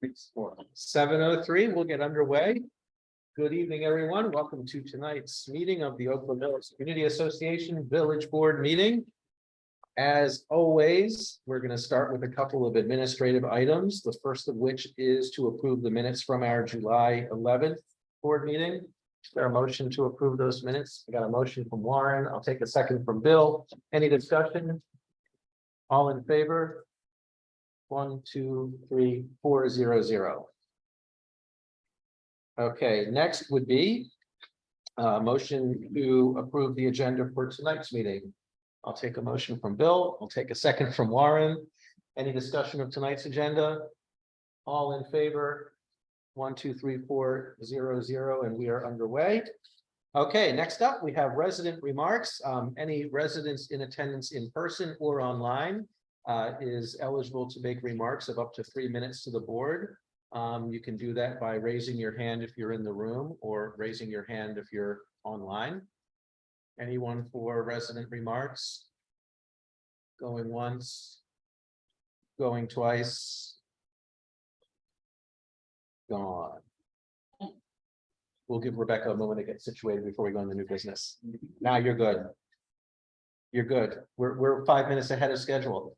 7:03, we'll get underway. Good evening, everyone. Welcome to tonight's meeting of the Oakland Mills Community Association Village Board meeting. As always, we're going to start with a couple of administrative items, the first of which is to approve the minutes from our July 11th board meeting. Is there a motion to approve those minutes? I got a motion from Warren. I'll take a second from Bill. Any discussion? All in favor? 1, 2, 3, 4, 0, 0. Okay, next would be a motion to approve the agenda for tonight's meeting. I'll take a motion from Bill. I'll take a second from Warren. Any discussion of tonight's agenda? All in favor? 1, 2, 3, 4, 0, 0, and we are underway. Okay, next up, we have resident remarks. Any residents in attendance in person or online is eligible to make remarks of up to 3 minutes to the board. You can do that by raising your hand if you're in the room or raising your hand if you're online. Anyone for resident remarks? Going once, going twice, gone. We'll give Rebecca a moment to get situated before we go into new business. Now you're good. You're good. We're 5 minutes ahead of schedule.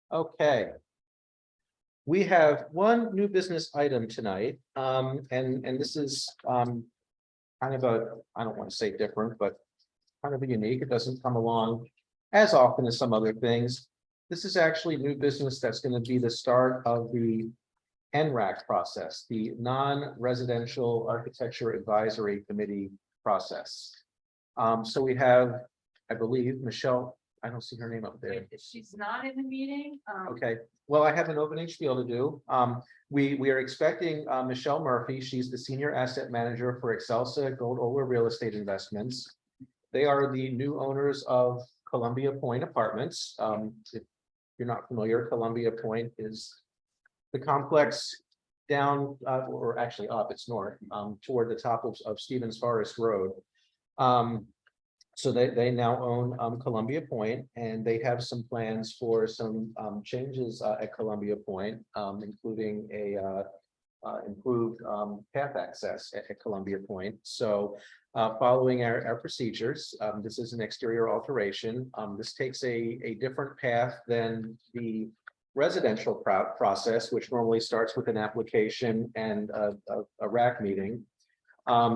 Okay. We have one new business item tonight, and this is kind of a, I don't want to say different, but kind of a unique. It doesn't come along as often as some other things. This is actually new business that's going to be the start of the NRAC process, the Non-Residential Architecture Advisory Committee process. So we have, I believe, Michelle. I don't see her name up there. She's not in the meeting. Okay, well, I have an opening spiel to do. We are expecting Michelle Murphy. She's the Senior Asset Manager for Excelsa Gold-Oler Real Estate Investments. They are the new owners of Columbia Point Apartments. If you're not familiar, Columbia Point is the complex down, or actually up, it's north, toward the top of Stevens Forest Road. So they now own Columbia Point, and they have some plans for some changes at Columbia Point, including a improved path access at Columbia Point. So following our procedures, this is an exterior alteration. This takes a different path than the residential process, which normally starts with an application and a RAC meeting.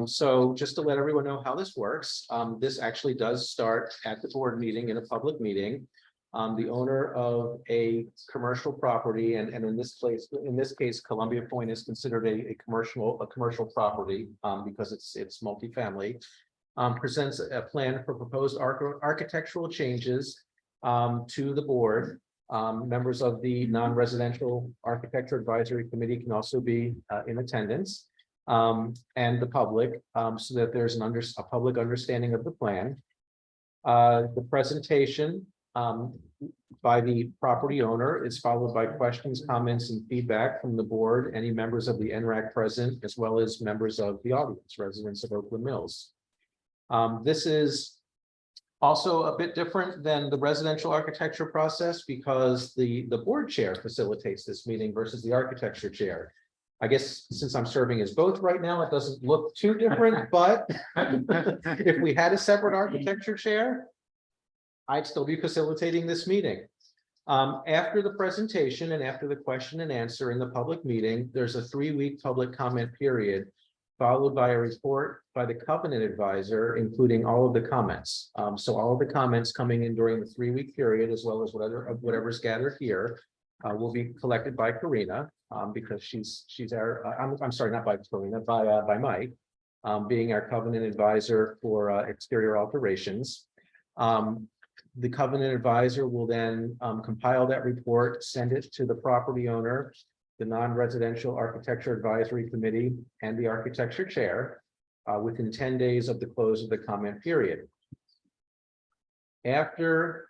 So just to let everyone know how this works, this actually does start at the board meeting in a public meeting. The owner of a commercial property, and in this case, Columbia Point is considered a commercial property because it's multifamily, presents a plan for proposed architectural changes to the board. Members of the Non-Residential Architecture Advisory Committee can also be in attendance. And the public, so that there's a public understanding of the plan. The presentation by the property owner is followed by questions, comments, and feedback from the board, any members of the NRAC present, as well as members of the audience, residents of Oakland Mills. This is also a bit different than the residential architecture process because the board chair facilitates this meeting versus the architecture chair. I guess since I'm serving as both right now, it doesn't look too different, but if we had a separate architecture chair, I'd still be facilitating this meeting. After the presentation and after the question and answer in the public meeting, there's a 3-week public comment period, followed by a report by the covenant advisor, including all of the comments. So all of the comments coming in during the 3-week period, as well as whatever's gathered here, will be collected by Karina. Because she's our, I'm sorry, not by Karina, by Mike, being our covenant advisor for exterior alterations. The covenant advisor will then compile that report, send it to the property owner, the Non-Residential Architecture Advisory Committee, and the architecture chair within 10 days of the close of the comment period. After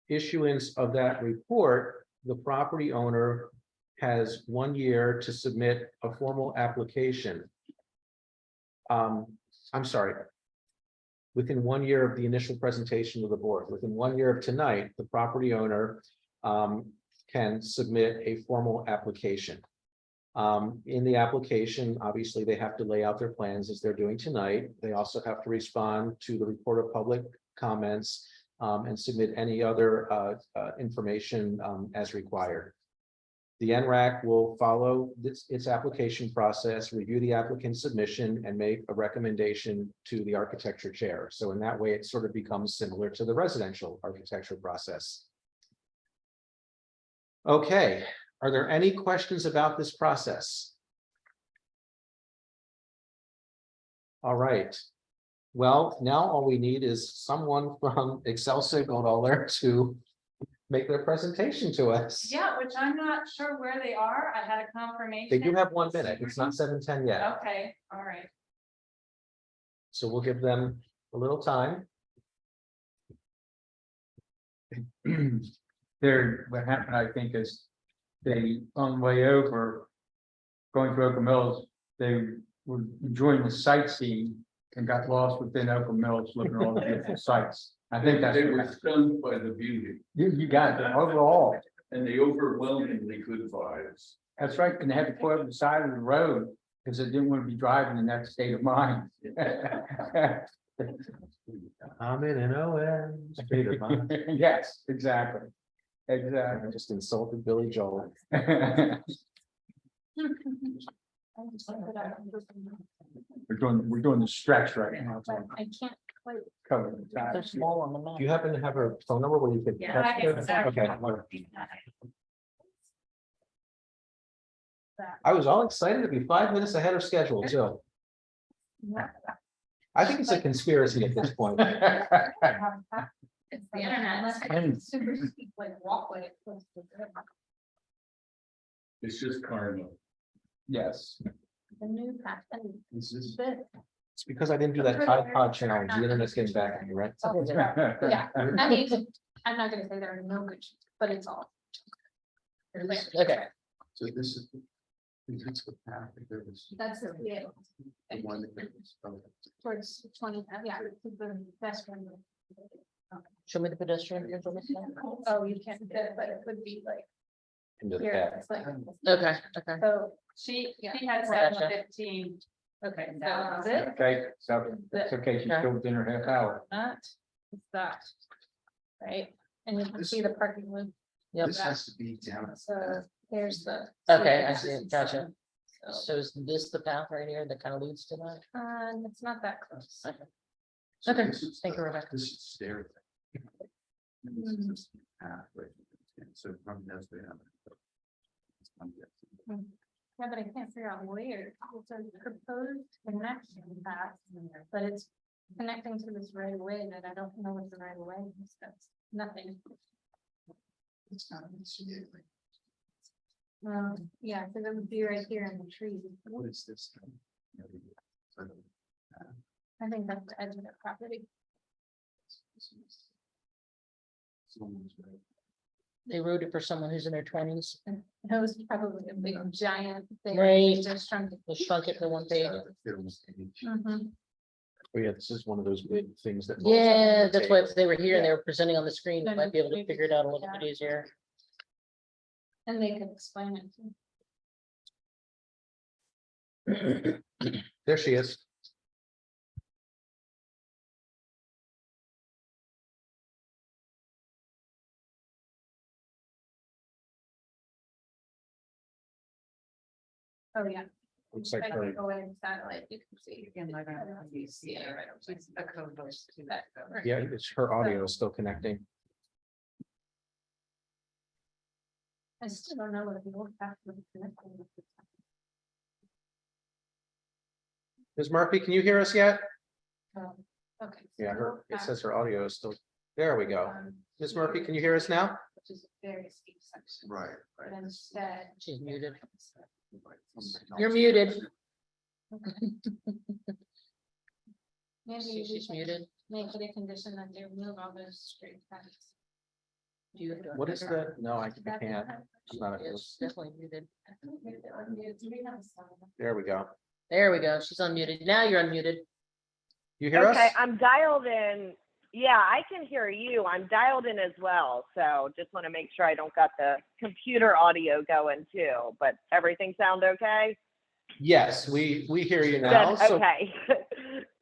issuance of that report, the property owner has 1 year to submit a formal application. I'm sorry. Within 1 year of the initial presentation to the board, within 1 year of tonight, the property owner can submit a formal application. In the application, obviously, they have to lay out their plans as they're doing tonight. They also have to respond to the report of public comments and submit any other information as required. The NRAC will follow its application process, review the applicant's submission, and make a recommendation to the architecture chair. So in that way, it sort of becomes similar to the residential architecture process. Okay, are there any questions about this process? All right. Well, now all we need is someone from Excelsior Gold to make their presentation to us. Yeah, which I'm not sure where they are. I had a confirmation. They do have 1 minute. It's not 7:10 yet. Okay, all right. So we'll give them a little time. There, what happened, I think, is they, on the way over, going to Oak Mills, they were enjoying the sightseeing and got lost within Oak Mills, looking at all the beautiful sights. I think that's, They were stunned by the beauty you got it overall. and the overwhelmingly good vibes. That's right, and they had to pull over the side of the road because they didn't want to be driving in that state of mind. I'm in an OM state of mind. Yes, exactly. I Exactly. just insulted Billy Joel. We're doing the stretch right now. But I can't quite. Cover the They're tires. small on the map. Do you happen to have her phone number where you could? Yeah, I text can. her? Okay. I was all excited to be 5 minutes ahead of schedule too. I think it's a conspiracy at this point. It's the internet. And- Super steep, like walkway. It's just karma. Yes. The new path. This is. It's because I didn't do that Tide Pod challenge. The internet's getting back at me, right? Yeah, I mean, I'm not gonna say there are no good, but it's all. Okay. So this is. That's the path. There was That's the, yeah, the one that was. towards 20, yeah, it's the best one. Show me the pedestrian information. Oh, you can't, but it would be like, Into the here, path. it's like. Okay, okay. So she had Gotcha. 7:15. Okay, so that's it. Okay, so it's okay, she's still within her half hour. That, it's that. Right, and you can see the parking lot. Yep. This has to be down. So there's the. Okay, I see it. Gotcha. So, So is this the path right here that kind of leads to that? it's not that close. Okay. So Okay, this is thank you, the- Rebecca. This is stair. thing. And this is just the path, right? And so from that's the. Yeah, but I can't figure out where. It's a proposed connection path, but it's connecting to this right of way that I don't know what the right of way is. That's nothing. It's not. Yeah, because it would be right here in the tree. What is this? I think that's the edge of the property. They wrote it for someone who's in their 20s. And that was probably a big giant thing. Right. Just trying to. They shrunk it to one page. Mhm. Oh yeah, this is one of those big things that. Yeah, that's why if they were here and they were presenting on the screen, they might be able to figure it out a little bit easier. And they could explain it. There she is. Oh, yeah. Looks like I her. can go in satellite, you can see. Again, I don't know if you see it, right? It's a code goes to that. Yeah, it's her audio is still connecting. I still don't know what the old path would be connected with. Ms. Murphy, can you hear us yet? Okay. so Yeah, the her, old it path, says her audio is still, there we go. Ms. Murphy, can you hear us now? Which is a very steep section. Right. But instead. She's muted. You're muted. Maybe She's muted. make it a condition that they remove all those street signs. Do you have to What is unmute her? that? No, I That- can't. It's not a- It's definitely muted. Do we have a sign? There we go. There we go. She's unmuted. Now you're unmuted. You hear us? Okay, I'm dialed in. Yeah, I can hear you. I'm dialed in as well. So just want to make sure I don't got the computer audio going too, but everything sound okay? Yes, we hear you now. Good, So okay.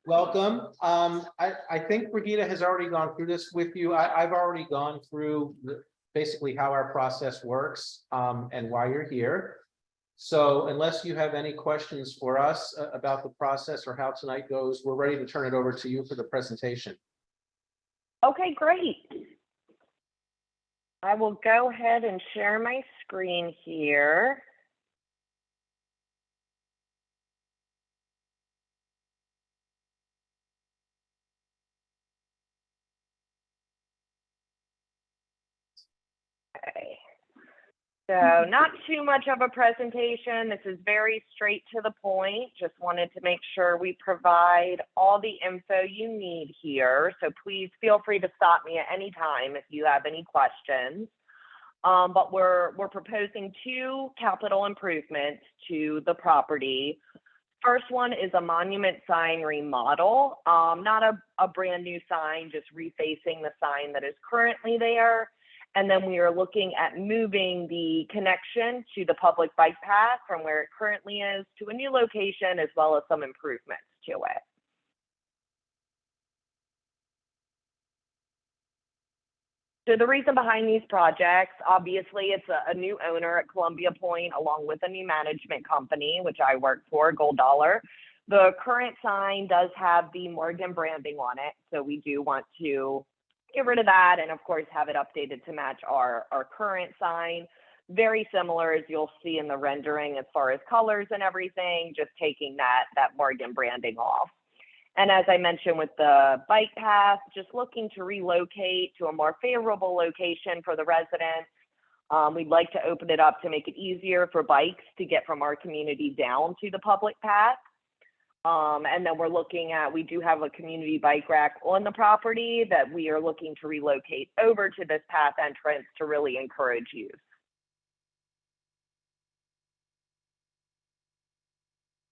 welcome. I think Brigitte has already gone through this with you. I've already gone through basically how our process works, and why you're here. So unless you have any questions for us about the process or how tonight goes, we're ready to turn it over to you for the presentation. Okay, great. I will go ahead and share my screen here. Okay. So not too much of a presentation. This is very straight to the point. Just wanted to make sure we provide all the info you need here. So please feel free to stop me at any time if you have any questions. But we're proposing 2 capital improvements to the property. First one is a monument sign remodel, not a brand new sign, just refacing the sign that is currently there. And then we are looking at moving the connection to the public bike path from where it currently is to a new location, as well as some improvements to it. So the reason behind these projects, obviously it's a new owner at Columbia Point, along with a new management company, which I work for, Gold Dollar. The current sign does have the Morgan branding on it, so we do want to get rid of that and of course have it updated to match our current sign. Very similar as you'll see in the rendering as far as colors and everything, just taking that Morgan branding off. And as I mentioned with the bike path, just looking to relocate to a more favorable location for the residents. We'd like to open it up to make it easier for bikes to get from our community down to the public path. And then we're looking at, we do have a community bike rack on the property that we are looking to relocate over to this path entrance to really encourage use.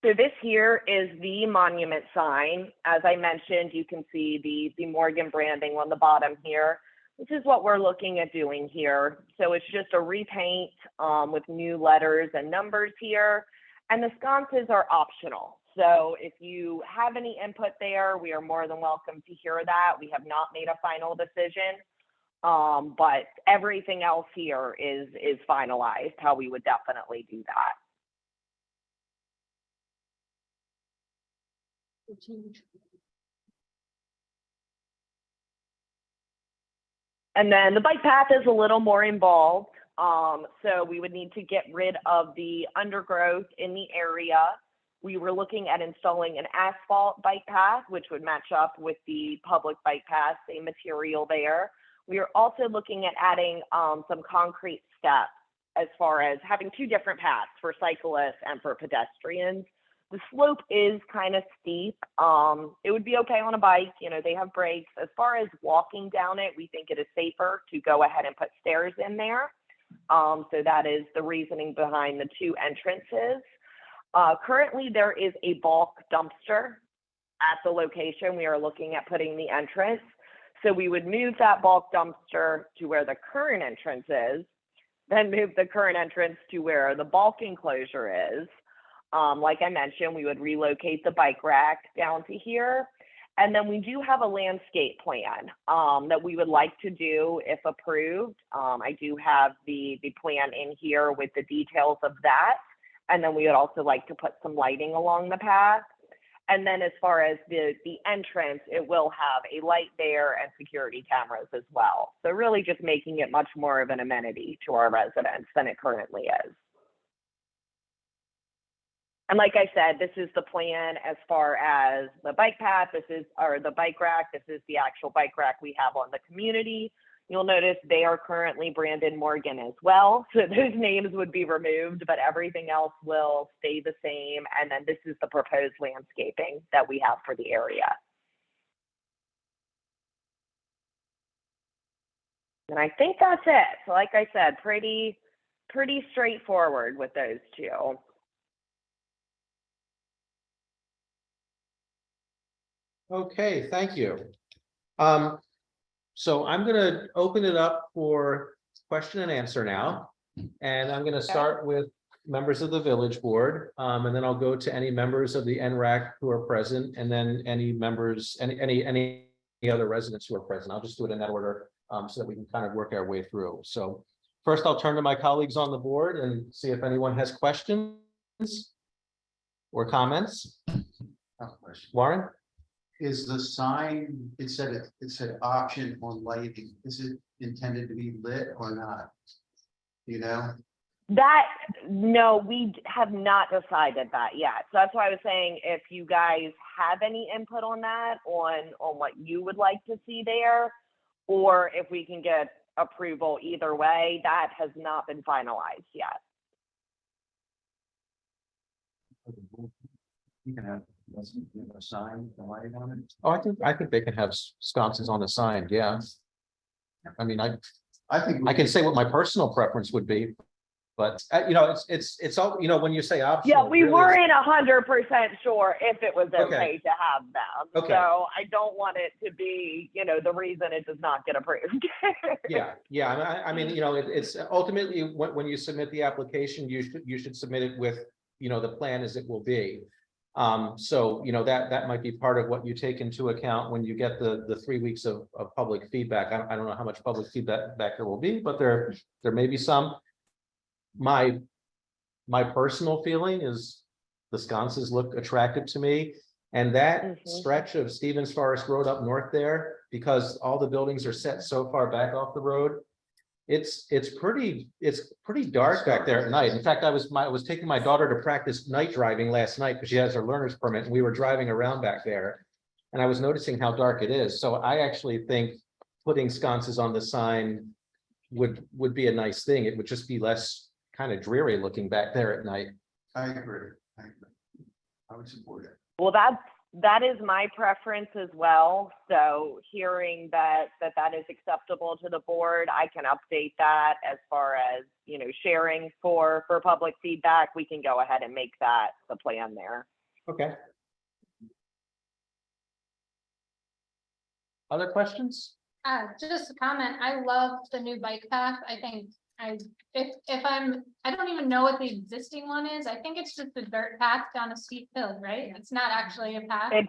So this here is the monument sign. As I mentioned, you can see the Morgan branding on the bottom here. This is what we're looking at doing here. So it's just a repaint with new letters and numbers here. And the sconces are optional. So if you have any input there, we are more than welcome to hear that. We have not made a final decision, but everything else here is finalized, how we would definitely do that. And then the bike path is a little more involved. So we would need to get rid of the undergrowth in the area. We were looking at installing an asphalt bike path, which would match up with the public bike path, same material there. We are also looking at adding some concrete steps as far as having 2 different paths for cyclists and for pedestrians. The slope is kind of steep. It would be okay on a bike, you know, they have brakes. As far as walking down it, we think it is safer to go ahead and put stairs in there. So that is the reasoning behind the 2 entrances. Currently, there is a bulk dumpster at the location we are looking at putting the entrance. So we would move that bulk dumpster to where the current entrance is, then move the current entrance to where the bulk enclosure is. Like I mentioned, we would relocate the bike rack down to here. And then we do have a landscape plan that we would like to do if approved. I do have the plan in here with the details of that. And then we would also like to put some lighting along the path. And then as far as the entrance, it will have a light there and security cameras as well. So really just making it much more of an amenity to our residents than it currently is. And like I said, this is the plan as far as the bike path, or the bike rack. This is the actual bike rack we have on the community. You'll notice they are currently branded Morgan as well. So those names would be removed, but everything else will stay the same. And then this is the proposed landscaping that we have for the area. And I think that's it. So like I said, pretty straightforward with those two. Okay, thank you. So I'm gonna open it up for question and answer now. And I'm gonna start with members of the village board, and then I'll go to any members of the NRAC who are present, and then any members, any other residents who are present. I'll just do it in that order, so that we can kind of work our way through. So first, I'll turn to my colleagues on the board and see if anyone has questions or comments. Warren? Is the sign, it said option on lighting, is it intended to be lit or not? You know? No, we have not decided that yet. So that's why I was saying, if you guys have any input on that, on what you would like to see there, or if we can get approval either way, that has not been finalized yet. You can have a sign, the light on it. Oh, I think they can have sconces on the sign, yeah. I mean, I think. I can say what my personal preference would be, but it's all, when you say Yeah, optional. we really, weren't 100% sure if it was Okay. okay to have them. Okay. So I don't want it to be, the reason it does not get approved. Yeah, I mean, it's ultimately, when you submit the application, you should submit it with, the plan as it will be. So, that might be part of what you take into account when you get the 3 weeks of public feedback. I don't know how much public feedback there will be, but there may be some. My personal feeling is the sconces look attractive to me, and that stretch of Stevens Forest Road up north there, because all the buildings are set so far back off the road, it's pretty dark back there at night. In fact, I was taking my daughter to practice night driving last night because she has her learner's permit, and we were driving around back there, and I was noticing how dark it is. So I actually think putting sconces on the sign would be a nice thing. It would just be less kind of dreary looking back there at night. I agree. I would support it. Well, that is my preference as well. So hearing that is acceptable to the board, I can update that as far as, sharing for public feedback. We can go ahead and make that the plan there. Okay. Other questions? Just a comment. I love the new bike path. I think I don't even know what the existing one is. I think it's just a dirt path down a steep hill, right? It's not actually a path. It's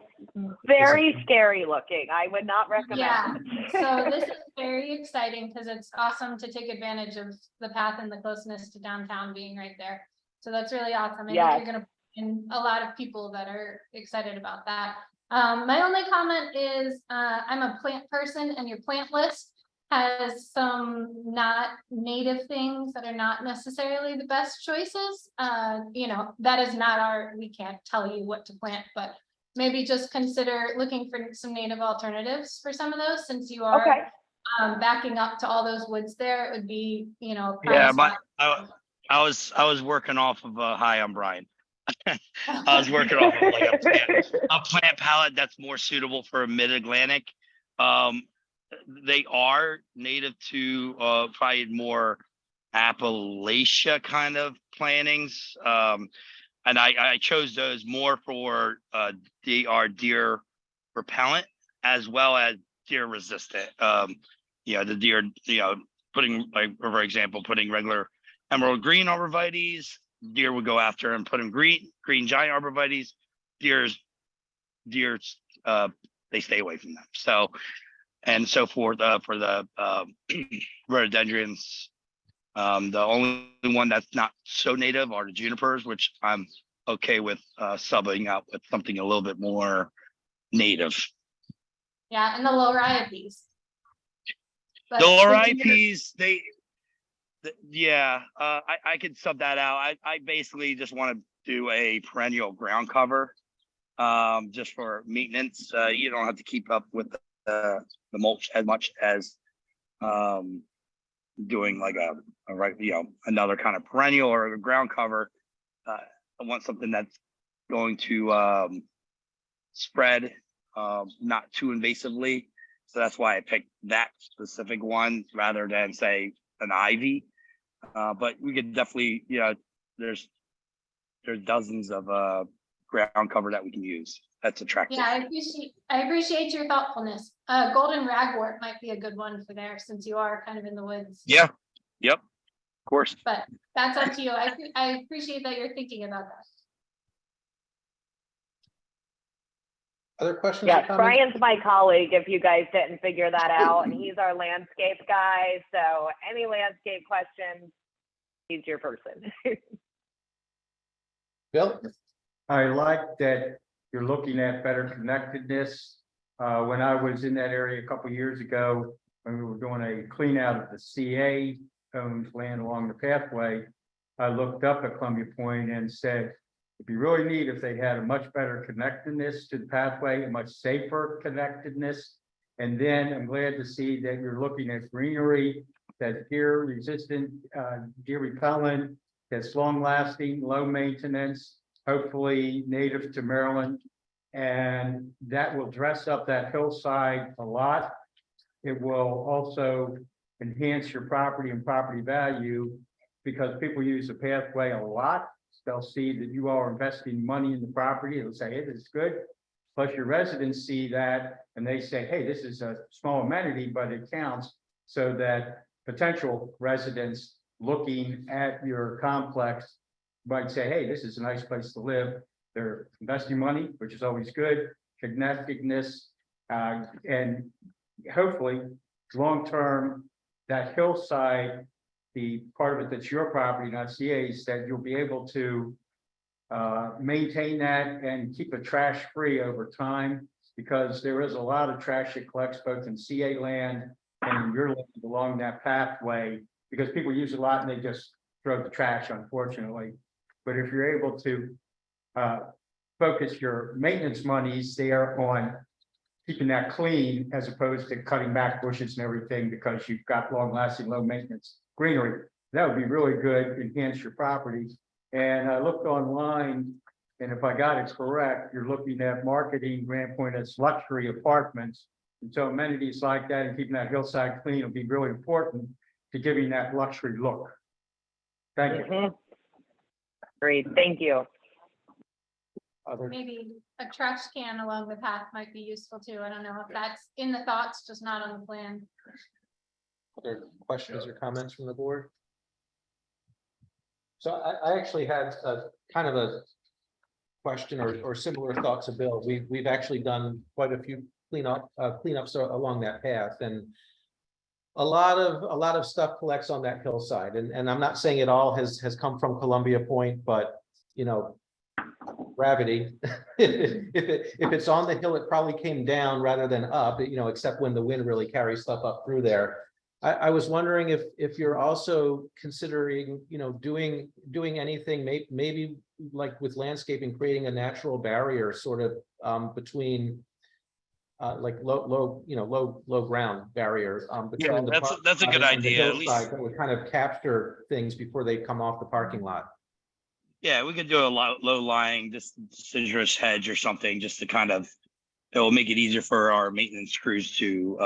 very scary looking. I would not recommend Yeah, it. so this is very exciting because it's awesome to take advantage of the path and the closeness to downtown being right there. So that's really awesome. I Yes. think you're gonna bring a lot of people that are excited about that. My only comment is, I'm a plant person, and your plant list has some not native things that are not necessarily the best choices. That is not we can't tell you what to plant, but maybe just consider looking for some native alternatives for some of those, since you are Okay. backing up to all those woods there. It would be, a prime Yeah, spot. I was working off of hi, I'm Brian. I was working off of like a plant palette that's more suitable for mid-Atlantic. They are native to probably more Appalachia kind of plantings. And I chose those more for they are deer repellent as well as deer resistant. The deer, putting, like, for example, putting regular emerald green arborvitaes, deer would go after and put in green giant arborvitaes. Deers, they stay away from them. So, and so forth for the rhododendrons. The only one that's not so native are the junipers, which I'm okay with subbing out with something a little bit more native. Yeah, and the loriipes. But The the loriipes, I could sub that out. I basically just want to do a perennial ground cover, just for maintenance. You don't have to keep up with the mulch as much as doing like another kind of perennial or a ground cover. I want something that's going to spread not too invasively, So that's why I picked that specific one rather than say an ivy. But we could definitely, there's dozens of ground cover that we can use. That's attractive. Yeah, I appreciate your thoughtfulness. Golden ragwort might be a good one for there since you are kind of in the woods. Yeah. Yep. Of course. But that's up to you. I appreciate that you're thinking about that. Other questions? or Yes, comments? Brian's my colleague, if you guys didn't figure that out, and he's our landscape guy, so any landscape questions, he's your person. Bill? I like that you're looking at better connectedness. When I was in that area a couple years ago, when we were doing a clean out of the CA owned land along the pathway, I looked up at Columbia Point and said, it'd be really neat if they had a much better connectedness to the pathway, a much safer connectedness. And then I'm glad to see that you're looking at greenery that's deer resistant, deer repellent, that's long lasting, low maintenance, hopefully native to Maryland. And that will dress up that hillside a lot. It will also enhance your property and property value because people use the pathway a lot. They'll see that you are investing money in the property. They'll say, hey, this is good. Plus your residents see that and they say, hey, this is a small amenity, but it counts. So that potential residents looking at your complex might say, hey, this is a nice place to live. They're investing money, which is always good, connectedness, and hopefully long-term, that hillside, the part of it that's your property, not CA's, that you'll be able to maintain that and keep it trash free over time, because there is a lot of trash that collects both in CA land and in your land along that pathway, because people use it a lot and they just throw the trash, unfortunately. But if you're able to focus your maintenance monies there on keeping that clean as opposed to cutting back bushes and everything because you've got long lasting, low maintenance greenery, that would be really good, enhance your property. And I looked online, and if I got it correct, you're looking at marketing Grand Point as luxury apartments. And so amenities like that and keeping that hillside clean will be really important to giving that luxury look. Thank you. Mhm. Great, thank you. Other, Maybe a trash can along the path might be useful too. I don't know if that's in the thoughts, just not on the plan. other questions or comments from the board? So I actually had a kind of a question or similar thoughts to Bill. We've actually done quite a few cleanups along that path, and a lot of stuff collects on that hillside. And I'm not saying it all has come from Columbia Point, but gravity. If it's on the hill, it probably came down rather than up, except when the wind really carries stuff up through there. I was wondering if you're also considering, doing anything, maybe like with landscaping, creating a natural barrier sort of between like low ground barrier between Yeah, the that's a good and the idea. At least, hillside that would kind of capture things before they come off the parking lot. yeah, we could do a low lying deciduous hedge or something just to kind of, it will make it easier for our maintenance crews to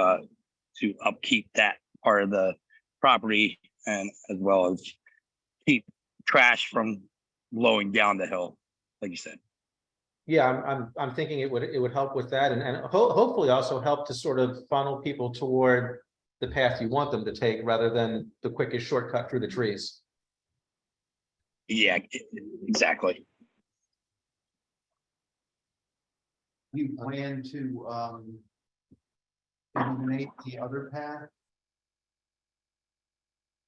upkeep that part of the property, and as well as keep trash from blowing down the hill, like you said. Yeah, I'm thinking it would help with that, and hopefully also help to sort of funnel people toward the path you want them to take rather than the quickest shortcut through the trees. Yeah, exactly. You plan to eliminate the other path?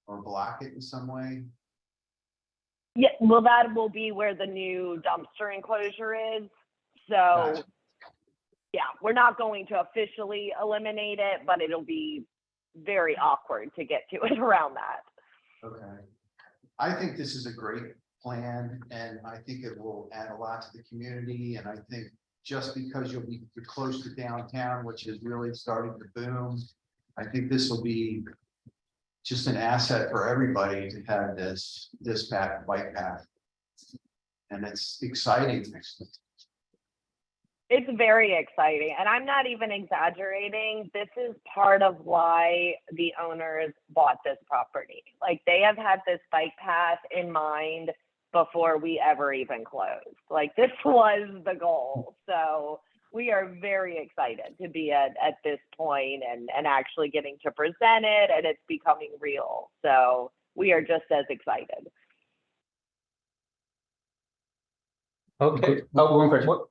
Or block it in some way? Yeah, well, that will be where the new dumpster enclosure is. So, Gotcha. yeah, we're not going to officially eliminate it, but it'll be very awkward to get to it around that. Okay. I think this is a great plan, and I think it will add a lot to the community, and I think just because you'll be close to downtown, which is really starting to boom, I think this will be just an asset for everybody to have this bike path. And it's exciting. It's very exciting, and I'm not even exaggerating. This is part of why the owners bought this property. Like, they have had this bike path in mind before we ever even closed. Like, this was the goal. So we are very excited to be at this point and actually getting to present it, and it's becoming real. So we are just as excited. Okay. One question. What-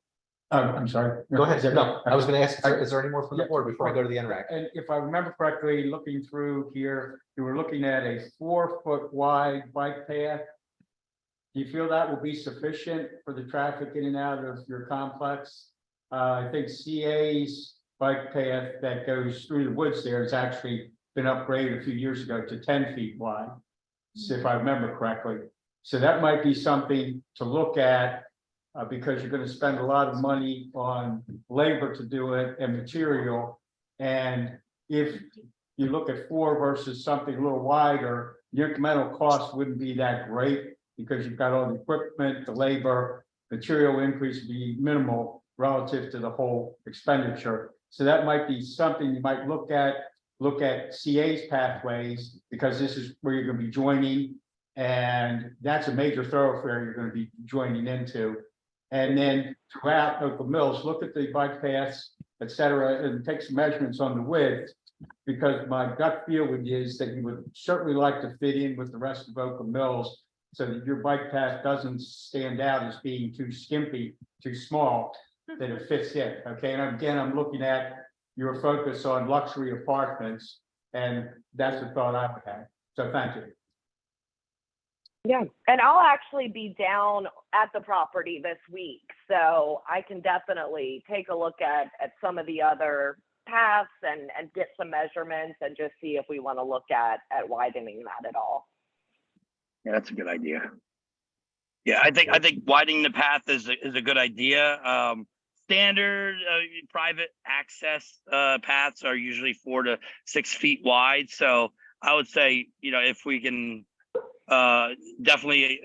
I'm sorry. Go ahead. No, I was gonna ask, I- is there any more from the Yeah. board before I go to the NRAC? And if I remember correctly, looking through here, you were looking at a 4-foot wide bike path. Do you feel that will be sufficient for the traffic in and out of your complex? I think CA's bike path that goes through the woods there has actually been upgraded a few years ago to 10 feet wide. So if I remember correctly, so that might be something to look at. Because you're gonna spend a lot of money on labor to do it and material. And if you look at 4 versus something a little wider, the incremental cost wouldn't be that great. Because you've got all the equipment, the labor, material increase would be minimal relative to the whole expenditure. So that might be something you might look at CA's pathways, because this is where you're gonna be joining. And that's a major thoroughfare you're gonna be joining into. And then throughout Oakland Mills, look at the bike paths, et cetera, and take some measurements on the width. Because my gut feeling is that you would certainly like to fit in with the rest of Oakland Mills, so that your bike path doesn't stand out as being too skimpy, too small, that it fits in, okay? And again, I'm looking at your focus on luxury apartments, and that's the thought I would have. So thank you. Yeah, and I'll actually be down at the property this week, so I can definitely take a look at some of the other paths and get some measurements and just see if we want to look at widening that at all. Yeah, that's a good idea. Yeah, I think widening the path is a good idea. Standard private access paths are usually 4 to 6 feet wide. So I would say, if we can definitely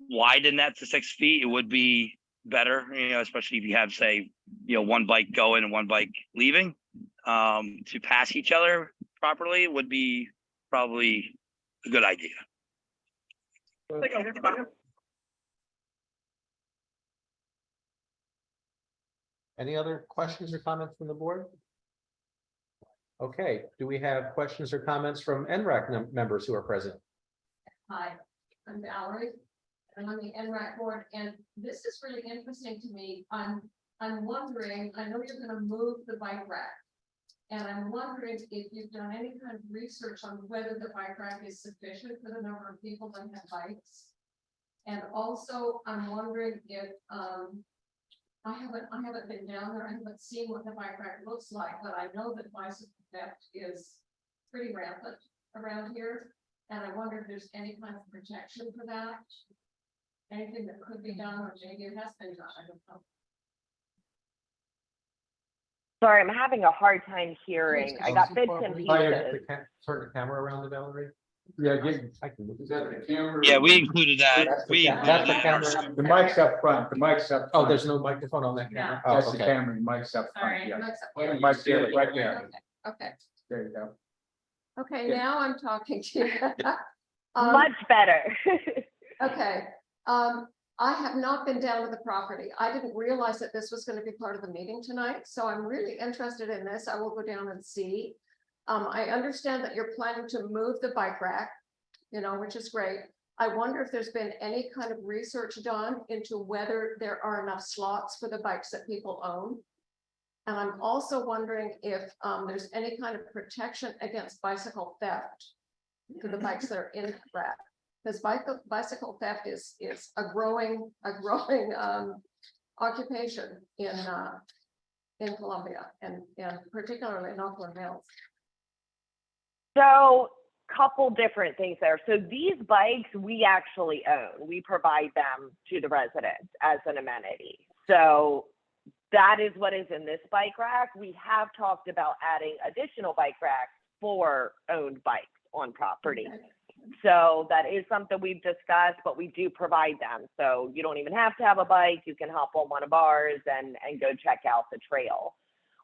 widen that to 6 feet, it would be better, especially if you have, say, one bike going and one bike leaving, to pass each other properly would be probably a good idea. Any other questions or comments from the board? Okay, do we have questions or comments from NRAC members who are present? Hi, I'm Valerie, and I'm on the NRAC board, and this is really interesting to me. I'm wondering, I know you're gonna move the bike rack. And I'm wondering if you've done any kind of research on whether the bike rack is sufficient for the number of people that have bikes. And also, I'm wondering if, I haven't been down there, I haven't seen what the bike rack looks like, but I know that bicycle theft is pretty rampant around here. And I wonder if there's any kind of protection for that. Anything that could be done, or maybe it has been done, I don't know. Sorry, I'm having a hard time hearing. I got bits and pieces. Turn the camera around to Valerie. Yeah, I can move is it. that the camera? Yeah, we included that. That's the We camera. included That's the that. camera. The mic's up front, the mic's up. Oh, front. there's no microphone on that camera? Oh, That's the okay. camera, the mic's up front, Sorry. yeah. Mike's up The here. mic's there, right there. Okay, There you go. okay, Yeah. now I'm talking to you. Much better. Okay, I have not been down to the property. I didn't realize that this was going to be part of the meeting tonight, so I'm really interested in this. I will go down and see. I understand that you're planning to move the bike rack, which is great. I wonder if there's been any kind of research done into whether there are enough slots for the bikes that people own. And I'm also wondering if there's any kind of protection against bicycle theft for the bikes that are in the rack. Because bicycle theft is a growing occupation in Columbia and particularly in Oakland Mills. So, couple different things there. So these bikes we actually own. We provide them to the residents as an amenity. So that is what is in this bike rack. We have talked about adding additional bike racks for owned bikes on property. So that is something we've discussed, but we do provide them. So you don't even have to have a bike. You can hop on one of ours and go check out the trail.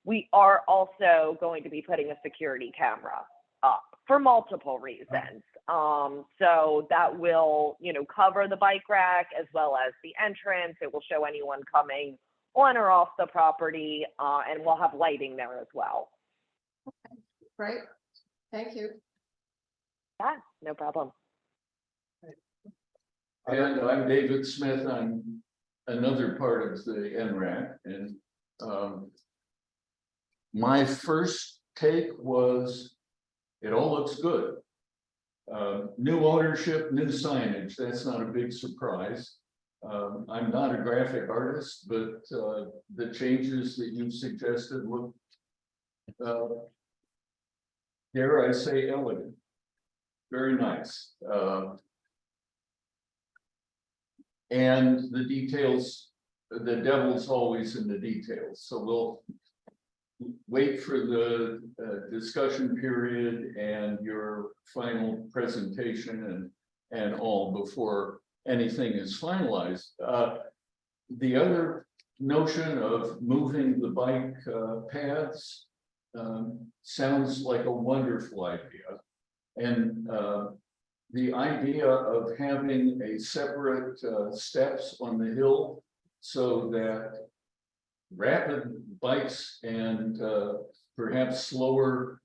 We are also going to be putting a security camera up for multiple reasons. So that will, cover the bike rack as well as the entrance. It will show anyone coming on or off the property, and we'll have lighting there as well. Right? Thank you. Yeah, no problem. And I'm David Smith. I'm another part of the NRAC, and my first take was it all looks good. New ownership, new signage. That's not a big surprise. I'm not a graphic artist, but the changes that you suggested look, dare I say, elegant. Very nice. And the details, the devil's always in the details. So we'll wait for the discussion period and your final presentation and all before anything is finalized. The other notion of moving the bike paths sounds like a wonderful idea. And the idea of having a separate steps on the hill so that rapid bikes and perhaps slower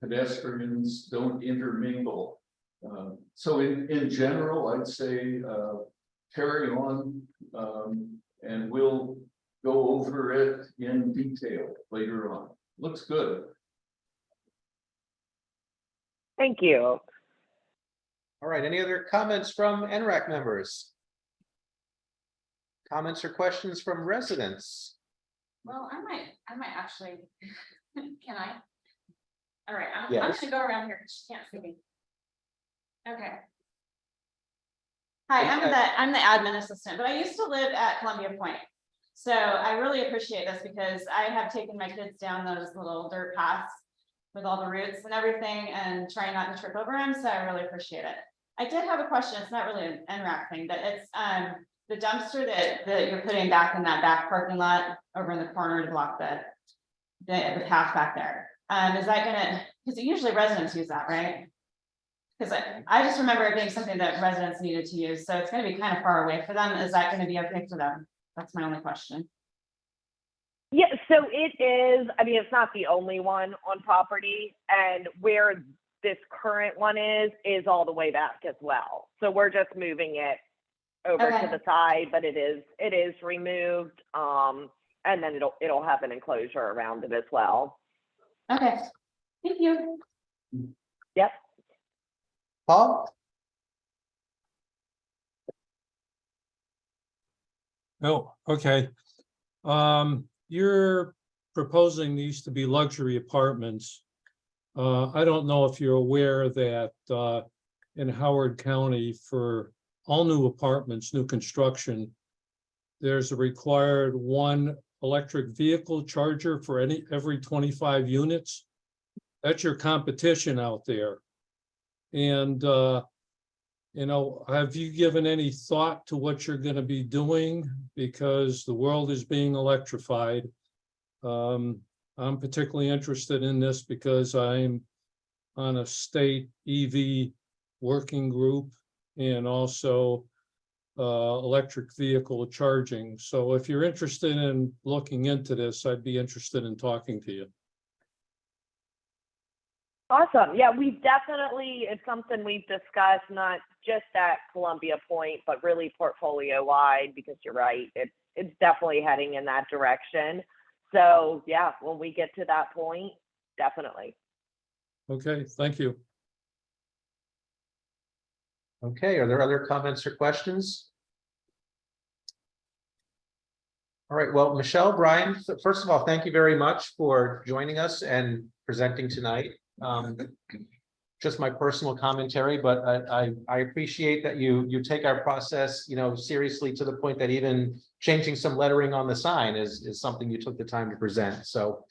pedestrians don't intermingle. So in general, I'd say carry on, and we'll go over it in detail later on. Looks good. Thank you. All right, any other comments from NRAC members? Comments or questions from residents? Well, I might actually, can I? All right, I'm Yes. gonna go around here because she can't see me. Okay. Hi, I'm the admin assistant, but I used to live at Columbia Point. So I really appreciate this because I have taken my kids down those little dirt paths with all the roots and everything and trying not to trip over them. So I really appreciate it. I did have a question. It's not really an NRAC thing, but it's the dumpster that you're putting back in that back parking lot over in the corner to block the path back there. Is that gonna, because usually residents use that, right? Because I just remember it being something that residents needed to use, so it's gonna be kind of far away for them. Is that gonna be okay for them? That's my only question. Yeah, so it is, I mean, it's not the only one on property, and where this current one is all the way back as well. So we're just moving it over Okay. to the side, but it is removed, and then it'll have an enclosure around it as well. Okay, thank you. Yep. Paul? Oh, okay. You're proposing these to be luxury apartments. I don't know if you're aware that in Howard County for all new apartments, new construction, there's a required one electric vehicle charger for every 25 units. That's your competition out there. And have you given any thought to what you're going to be doing? Because the world is being electrified. I'm particularly interested in this because I'm on a state EV working group and also electric vehicle charging. So if you're interested in looking into this, I'd be interested in talking to you. Awesome. Yeah, it's something we've discussed, not just at Columbia Point, but really portfolio wide, because you're right, it's definitely heading in that direction. So yeah, when we get to that point, definitely. Okay, thank you. Okay, are there other comments or questions? All right, well, Michelle, Brian, first of all, thank you very much for joining us and presenting tonight. Just my personal commentary, but I appreciate that you take our process, seriously, to the point that even changing some lettering on the sign is something you took the time to present. So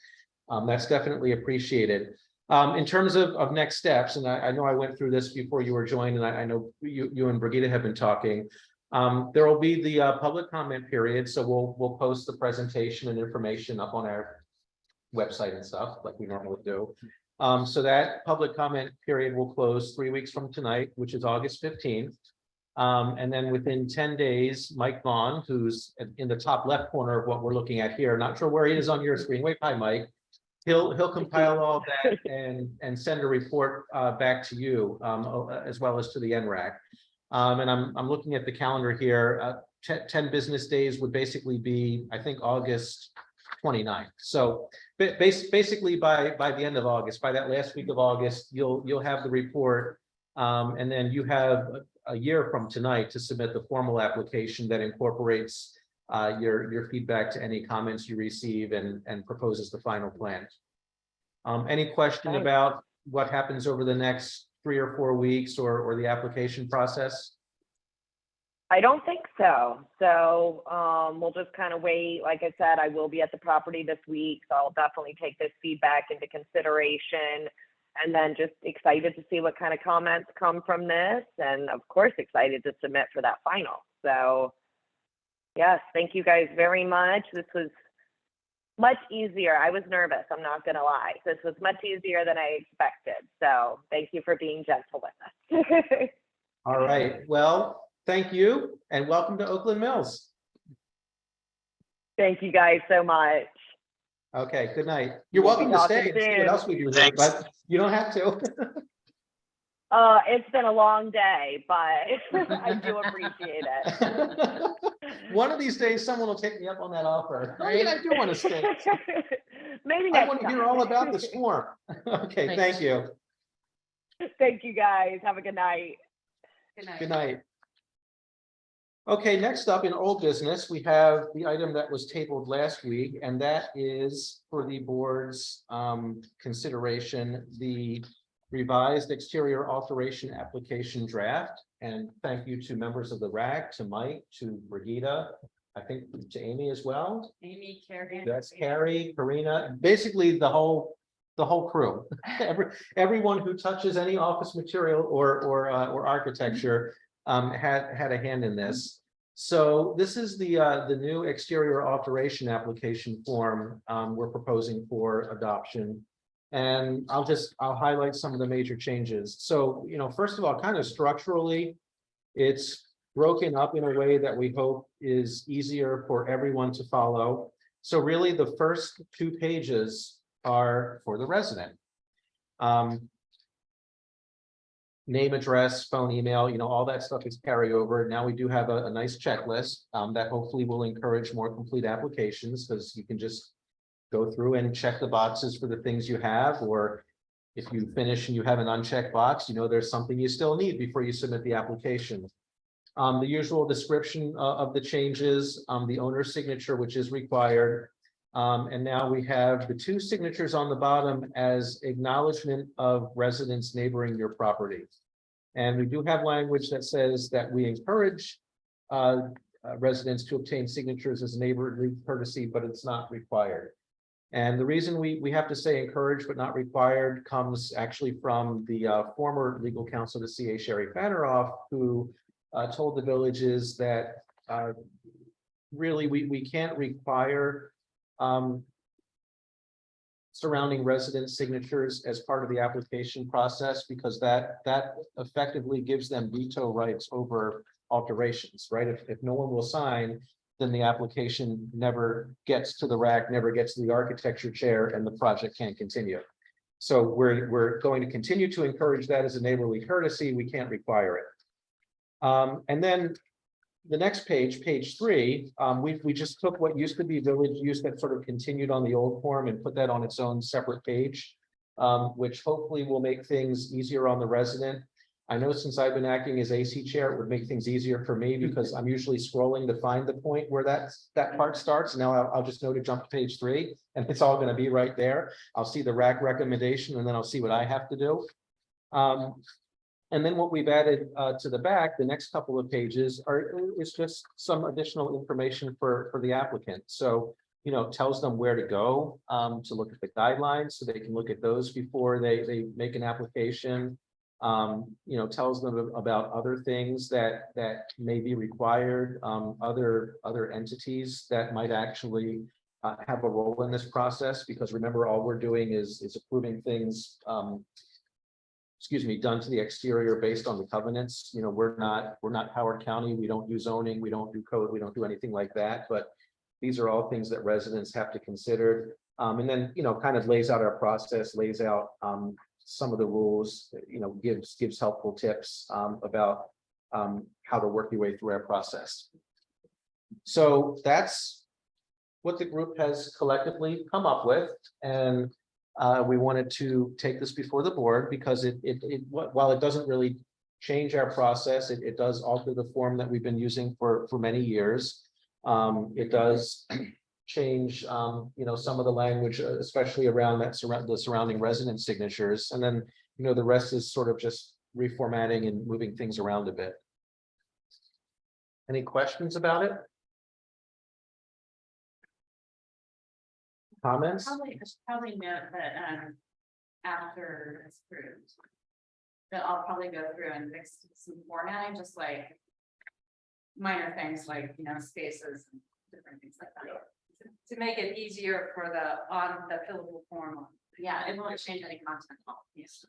that's definitely appreciated. In terms of next steps, and I know I went through this before you were joined, and I know you and Brigida have been talking. There will be the public comment period, so we'll post the presentation and information up on our website and stuff like we normally do. So that public comment period will close 3 weeks from tonight, which is August 15th. And then within 10 days, Mike Vaughn, who's in the top left corner of what we're looking at here, not sure where he is on your screen. Wait, hi, Mike. He'll compile all that and send a report back to you, as well as to the NRAC. And I'm looking at the calendar here. 10 business days would basically be, I think, August 29th. So basically by the end of August, by that last week of August, you'll have the report. And then you have a year from tonight to submit the formal application that incorporates your feedback to any comments you receive and proposes the final plan. Any question about what happens over the next 3 or 4 weeks or the application process? I don't think so. So we'll just kind of wait. Like I said, I will be at the property this week, so I'll definitely take this feedback into consideration. And then just excited to see what kind of comments come from this. And of course, excited to submit for that final. So yes, thank you guys very much. This was much easier. I was nervous, I'm not gonna lie. This was much easier than I expected. So thank you for being gentle with us. All right. Well, thank you and welcome to Oakland Mills. Thank you guys so much. Okay, good night. You're We'll be welcome to stay talking and see what soon. else we do here, Thanks. but you don't have to. It's been a long day, but I do appreciate it. One of these days, someone will take me up on that offer. Oh, yeah, I do want to stay. Maybe I next want to time. hear all about this form. Okay, Thanks. thank you. Thank you guys. Have a good night. Good night. Okay, next up in old business, we have the item that was tabled last week, and that is for the board's consideration, the revised exterior alteration application draft. And thank you to members of the RAC, to Mike, to Brigida, I think to Amy as well. Amy, Carrie. That's Carrie, Karina, basically the whole crew. Everyone who touches any office material or architecture had a hand in this. So this is the new exterior alteration application form we're proposing for adoption. And I'll highlight some of the major changes. So, first of all, kind of structurally, it's broken up in a way that we hope is easier for everyone to follow. So really the first 2 pages are for the resident. Name, address, phone, email, all that stuff is carryover. Now we do have a nice checklist that hopefully will encourage more complete applications, because you can just go through and check the boxes for the things you have, or if you finish and you have an unchecked box, there's something you still need before you submit the application. The usual description of the changes, the owner's signature, which is required. And now we have the 2 signatures on the bottom as acknowledgement of residents neighboring your property. And we do have language that says that we encourage residents to obtain signatures as neighborly courtesy, but it's not required. And the reason we have to say encouraged but not required comes actually from the former legal counsel to CA Sherry Fanneroff, who told the villages that really we can't require surrounding resident signatures as part of the application process, because that effectively gives them veto rights over alterations, right? If no one will sign, then the application never gets to the RAC, never gets to the architecture chair, and the project can't continue. So we're going to continue to encourage that as a neighborly courtesy. We can't require it. And then the next page, page 3, we just took what used to be village use that sort of continued on the old form and put that on its own separate page, which hopefully will make things easier on the resident. I know since I've been acting as AC chair, it would make things easier for me because I'm usually scrolling to find the point where that part starts. Now I'll just know to jump to page 3 and it's all going to be right there. I'll see the RAC recommendation and then I'll see what I have to do. And then what we've added to the back, the next couple of pages is just some additional information for the applicant. So tells them where to go, to look at the guidelines, so they can look at those before they make an application. Tells them about other things that may be required, other entities that might actually have a role in this process, because remember, all we're doing is approving things, done to the exterior based on the covenants. We're not Howard County. We don't do zoning, we don't do code, we don't do anything like that, but these are all things that residents have to consider. And then, kind of lays out our process, lays out some of the rules, gives helpful tips about how to work your way through our process. So that's what the group has collectively come up with, and we wanted to take this before the board because while it doesn't really change our process, it does alter the form that we've been using for many years. It does change, some of the language, especially around the surrounding resident signatures, and then, the rest is sort of just reformatting and moving things around a bit. Any questions about it? Comments? Probably note that, after it's approved, that I'll probably go through and fix some formatting, just like minor things like, spaces and different things like that. To make it easier for the fillable form. Yeah, it won't change any content at all. Yes.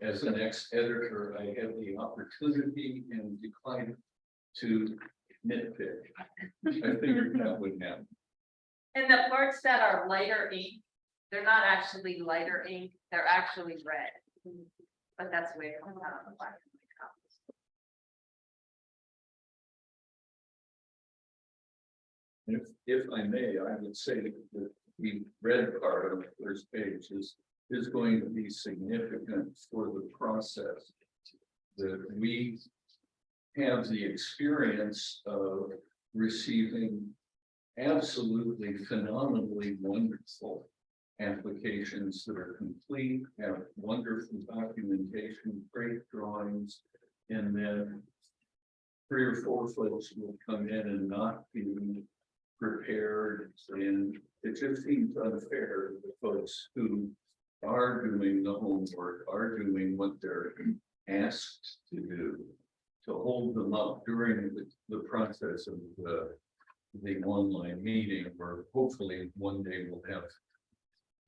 As an ex-editor, I had the opportunity and declined to nitpick. I figured that would happen. And the parts that are lighter ink, they're not actually lighter ink, they're actually red. But that's the way it comes out on the black and white copies. If I may, I would say that the red part of the first page is going to be significant for the process. That we have the experience of receiving absolutely phenomenally wonderful applications that are complete, have wonderful documentation, great drawings, and then 3 or 4 folks will come in and not be prepared, and it just seems unfair to the folks who are doing the homework, are doing what they're asked to do, to hold them up during the process of the online meeting, where hopefully one day we'll have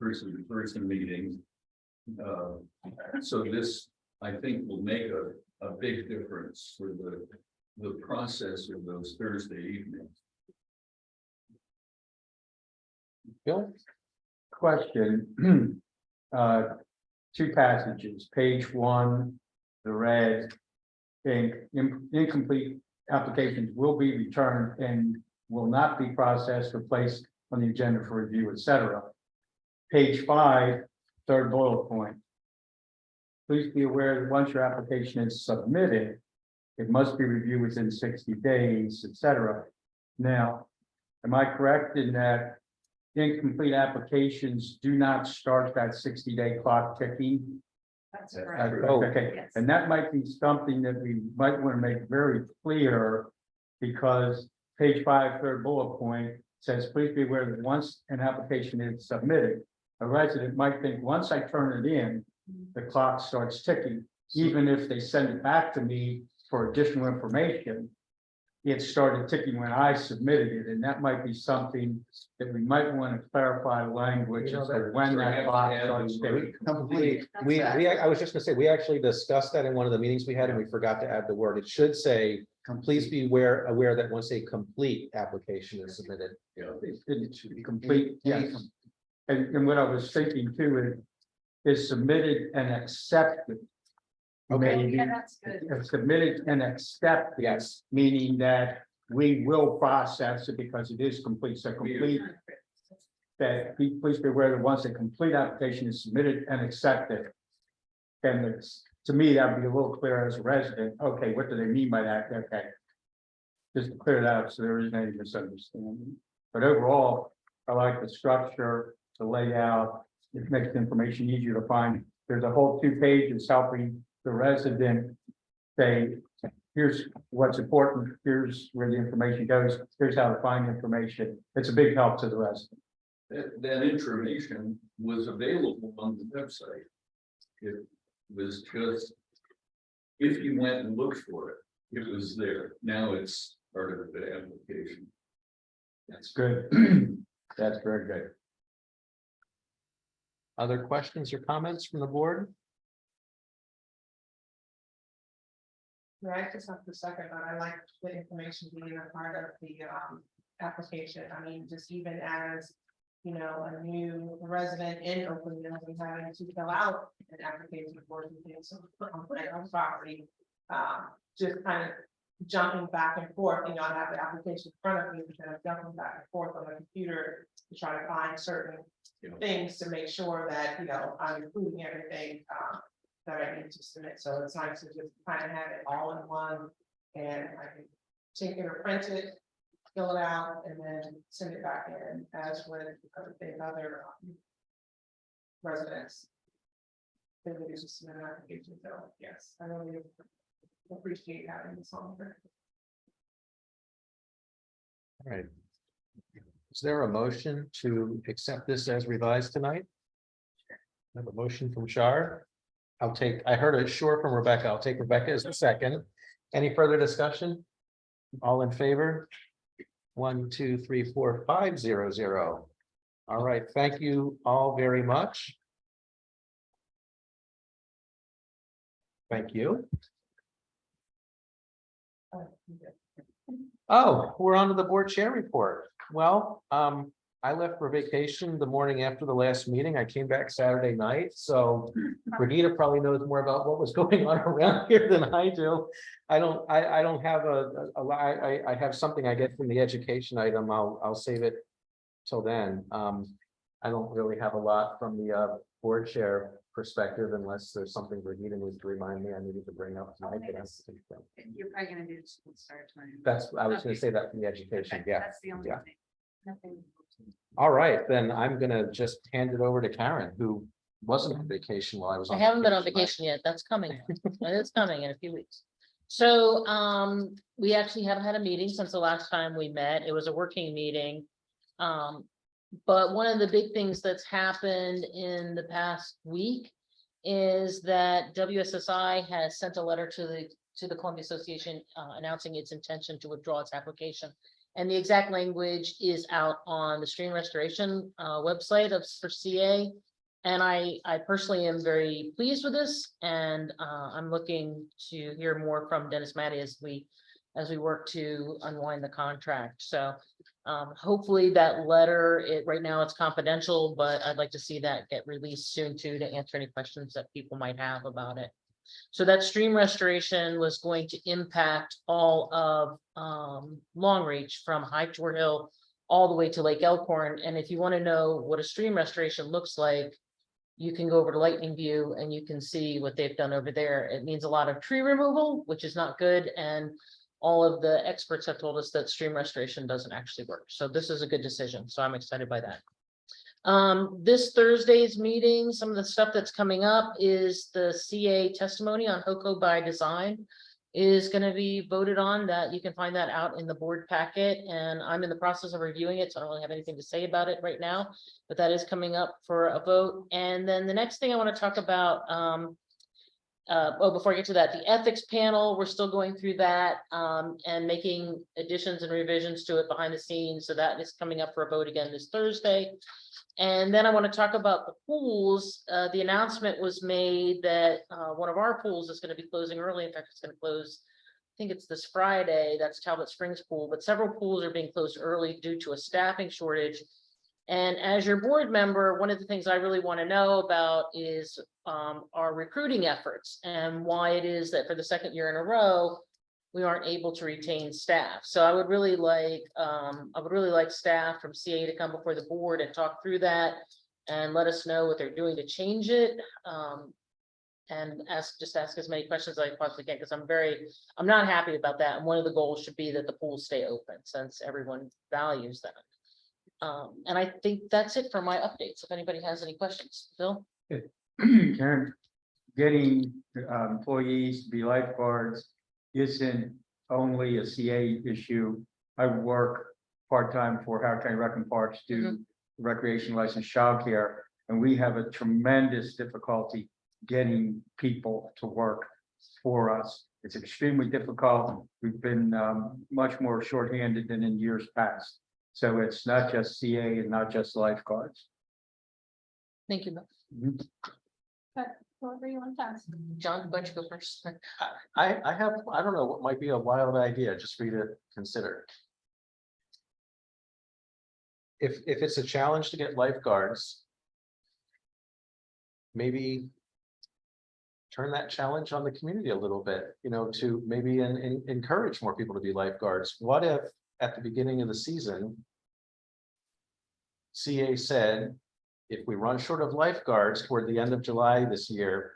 person-to-person meetings. So this, I think, will make a big difference for the process of those Thursday evenings. Bill? Question. 2 passages, page 1, the red ink, incomplete applications will be returned and will not be processed or placed on the agenda for review, etc. Page 5, 3rd bullet point. Please be aware that once your application is submitted, it must be reviewed within 60 days, etc. Now, am I correct in that incomplete applications do not start that 60-day clock ticking? That's correct. Okay, Yes. and that might be something that we might want to make very clear, because page 5, 3rd bullet point says, please be aware that once an application is submitted, a resident might think, once I turn it in, the clock starts ticking, even if they send it back to me for additional information. It started ticking when I submitted it, and that might be something that we might want to clarify language as to when that clock starts ticking. Complete. I was just gonna say, we actually discussed that in one of the meetings we had, and we forgot to add the word. It should say, please be aware that once a complete application is submitted. Yeah. It should be complete, yes. And what I was thinking too is submitted and accepted. Okay. Maybe Yeah, that's good. submitted and accepted. Yes. Meaning that we will process it because it is complete, so complete. That please be aware that once a complete application is submitted and accepted. And it's, to me, that would be a little clearer as a resident. Okay, what do they mean by that? Okay. Just to clear that up so there isn't any misunderstanding. But overall, I like the structure, the layout. It makes the information easier to find. There's a whole 2 pages helping the resident say, here's what's important, here's where the information goes, here's how to find information. It's a big help to the resident. That information was available on the website. It was just, if you went and looked for it, it was there. Now it's part of the application. That's good. That's very good. Other questions or comments from the board? Right, just have to second, but I like the information being a part of the application. I mean, just even as, you know, a new resident in Oakland, and having to fill out an application for things on their own property. Just kind of jumping back and forth, you know, I have the application in front of me, instead of jumping back and forth on the computer to try to find certain things to make sure that, you know, I'm including everything that I need to submit. So it's nice to just kind of have it all in one, and I can take it or print it, fill it out, and then send it back in as with other residents. They would just submit an application, so yes, I really appreciate having this on there. All right. Is there a motion to accept this as revised tonight? I have a motion from Shar. I heard a sure from Rebecca. I'll take Rebecca as the second. Any further discussion? All in favor? 1, 2, 3, 4, 5, 0, 0. All right, thank you all very much. Thank you. Oh, we're on to the board chair report. Well, I left for vacation the morning after the last meeting. I came back Saturday night, so Brigitte probably knows more about what was going on around here than I do. I don't have I have something I get from the education item. I'll save it till then. I don't really have a lot from the board chair perspective unless there's something Brigitte needs to remind me I needed to bring up tonight. You're probably gonna do school start time. I was gonna say that from the education, yeah. That's the only Yeah. thing. Nothing. All right, then I'm gonna just hand it over to Karen, who wasn't on vacation while I was I on. haven't been on vacation yet. That's coming. It's coming in a few weeks. So, we actually haven't had a meeting since the last time we met. It was a working meeting. But one of the big things that's happened in the past week is that WSSI has sent a letter to the Columbia Association announcing its intention to withdraw its application. And the exact language is out on the stream restoration website for CA. And I personally am very pleased with this, and I'm looking to hear more from Dennis Matty as we work to unwind the contract. So hopefully that letter, right now it's confidential, but I'd like to see that get released soon too, to answer any questions that people might have about it. So that stream restoration was going to impact all of Long Reach from High Tor Hill all the way to Lake Elkhorn. And if you want to know what a stream restoration looks like, you can go over to Lightning View and you can see what they've done over there. It means a lot of tree removal, which is not good. And all of the experts have told us that stream restoration doesn't actually work. So this is a good decision. So I'm excited by that. This Thursday's meeting, some of the stuff that's coming up is the CA testimony on HOCO by design is going to be voted on. That you can find that out in the board packet, and I'm in the process of reviewing it, so I don't really have anything to say about it right now, but that is coming up for a vote. And then the next thing I want to talk about, before I get to that, the ethics panel, we're still going through that and making additions and revisions to it behind the scenes. So that is coming up for a vote again this Thursday. And then I want to talk about the pools. The announcement was made that one of our pools is going to be closing early. In fact, it's going to close, I think it's this Friday. That's Talbot Springs Pool, but several pools are being closed early due to a staffing shortage. And as your board member, one of the things I really want to know about is our recruiting efforts and why it is that for the second year in a row, we aren't able to retain staff. So I would really like staff from CA to come before the board and talk through that and let us know what they're doing to change it. And ask as many questions as I possibly can, because I'm not happy about that. And one of the goals should be that the pools stay open since everyone values them. And I think that's it for my updates. If anybody has any questions, Bill? Karen, getting employees to be lifeguards isn't only a CA issue. I work part-time for Howard County Rec and Parks, do recreation license childcare, and we have a tremendous difficulty getting people to work for us. It's extremely difficult. We've been much more shorthanded than in years past. So it's not just CA and not just lifeguards. Thank you, Whoever you want to ask. John. Why don't you go first? I don't know, what might be a wild idea, just for you to consider. If it's a challenge to get lifeguards, maybe turn that challenge on the community a little bit, to maybe encourage more people to be lifeguards. What if at the beginning of the season, CA said, if we run short of lifeguards toward the end of July this year,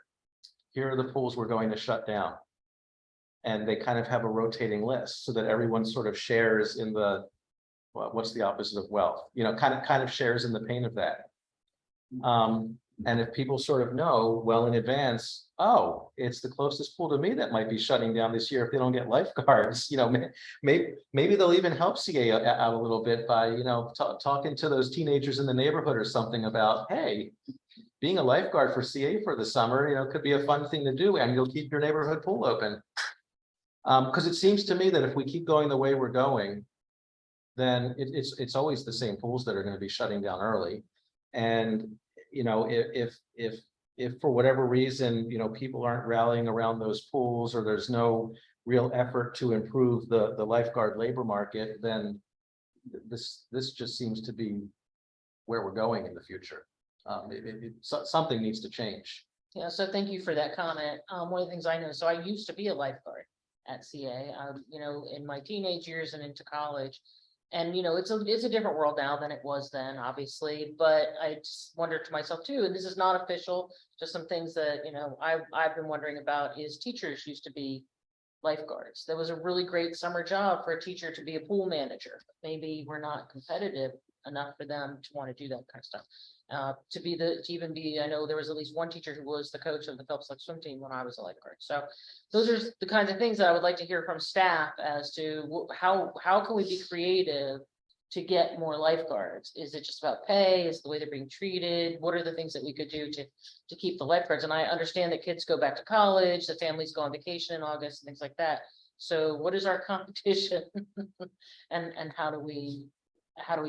here are the pools we're going to shut down. And they kind of have a rotating list so that everyone sort of shares in the, well, what's the opposite of wealth? Kind of shares in the pain of that. And if people sort of know well in advance, oh, it's the closest pool to me that might be shutting down this year if they don't get lifeguards, maybe they'll even help CA out a little bit by, talking to those teenagers in the neighborhood or something about, hey, being a lifeguard for CA for the summer, could be a fun thing to do, and you'll keep your neighborhood pool open. Because it seems to me that if we keep going the way we're going, then it's always the same pools that are going to be shutting down early. And if for whatever reason, people aren't rallying around those pools, or there's no real effort to improve the lifeguard labor market, then this just seems to be where we're going in the future. Something needs to change. Yeah, so thank you for that comment. One of the things I know, so I used to be a lifeguard at CA, in my teenage years and into college. And, it's a different world now than it was then, obviously, but I just wondered to myself too, and this is not official, just some things that, I've been wondering about is teachers used to be lifeguards. There was a really great summer job for a teacher to be a pool manager. Maybe we're not competitive enough for them to want to do that kind of stuff. I know there was at least one teacher who was the coach of the Phelps Lake swim team when I was a lifeguard. So those are the kinds of things that I would like to hear from staff as to how can we be creative to get more lifeguards? Is it just about pay? Is it the way they're being treated? What are the things that we could do to keep the lifeguards? And I understand that kids go back to college, the families go on vacation in August and things like that. So what is our competition? and how do we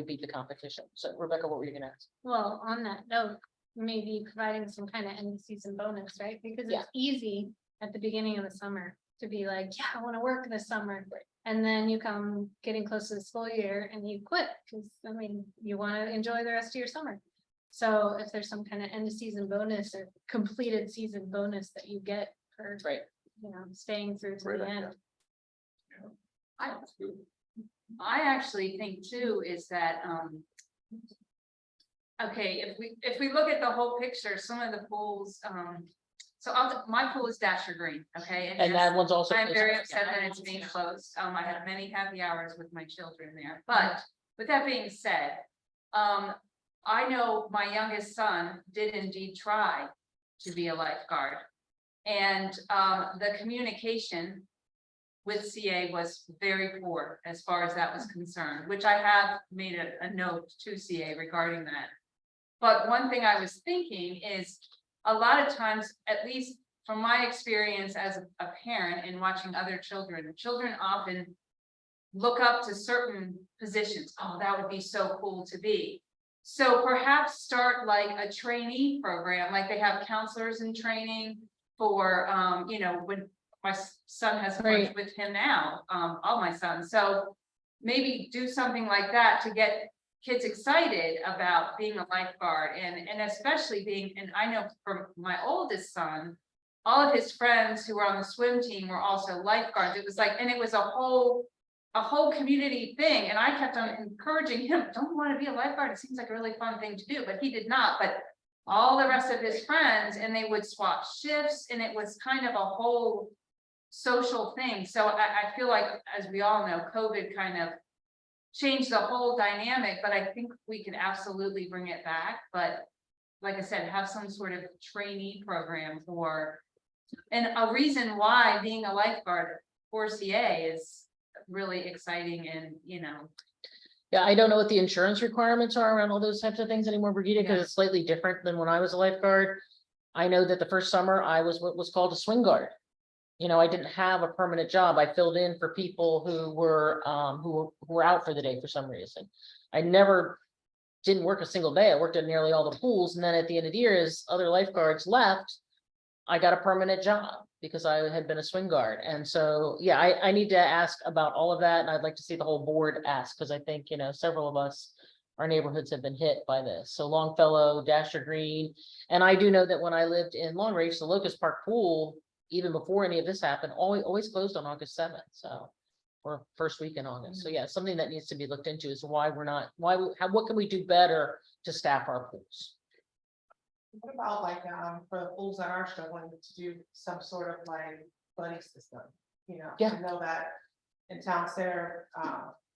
beat the competition? So Rebecca, what were you gonna ask? Well, on that note, maybe providing some kind of end of season bonus, right? Because Yeah. it's easy at the beginning of the summer to be like, yeah, I want to work this summer. And then you come getting close to the school year and you quit because you want to enjoy the rest of your summer. So if there's some kind of end of season bonus or completed season bonus that you get for, staying through to the end. I actually think too is that, okay, if we look at the whole picture, some of the pools, my pool is Dasher Green, okay? And that one's also. I'm very upset that it's being closed. I had many happy hours with my children there, but with that being said, I know my youngest son did indeed try to be a lifeguard. And the communication with CA was very poor as far as that was concerned, which I have made a note to CA regarding that. But one thing I was thinking is a lot of times, at least from my experience as a parent and watching other children often look up to certain positions. Oh, that would be so cool to be. So perhaps start like a trainee program, like they have counselors in training for, when my son has worked with him now, all my sons. So maybe do something like that to get kids excited about being a lifeguard and especially and I know for my oldest son, all of his friends who were on the swim team were also lifeguards. It was like, and it was a whole community thing. And I kept on encouraging him, don't want to be a lifeguard. It seems like a really fun thing to do, but he did not. But all the rest of his friends, and they would swap shifts, and it was kind of a whole social thing. So I feel like, as we all know, COVID kind of changed the whole dynamic, but I think we can absolutely bring it back. But like I said, have some sort of trainee program and a reason why being a lifeguard for CA is really exciting and, Yeah, I don't know what the insurance requirements are around all those types of things anymore, Brigitte, because Yeah. it's slightly different than when I was a lifeguard. I know that the first summer I was what was called a swing guard. I didn't have a permanent job. I filled in for people who were out for the day for some reason. I never didn't work a single day. I worked at nearly all the pools, and then at the end of the year, as other lifeguards left, I got a permanent job because I had been a swing guard. And so, yeah, I need to ask about all of that, and I'd like to see the whole board ask, because I think, several of us, our neighborhoods have been hit by this. So Longfellow, Dasher Green, and I do know that when I lived in Long Range, the Locust Park Pool, even before any of this happened, always closed on August 7th, so, or first week in August. So yeah, something that needs to be looked into is why we're not, what can we do better to staff our pools? What about like, for the pools that are struggling to do some sort of like buddy system? Yeah. I know that in town center,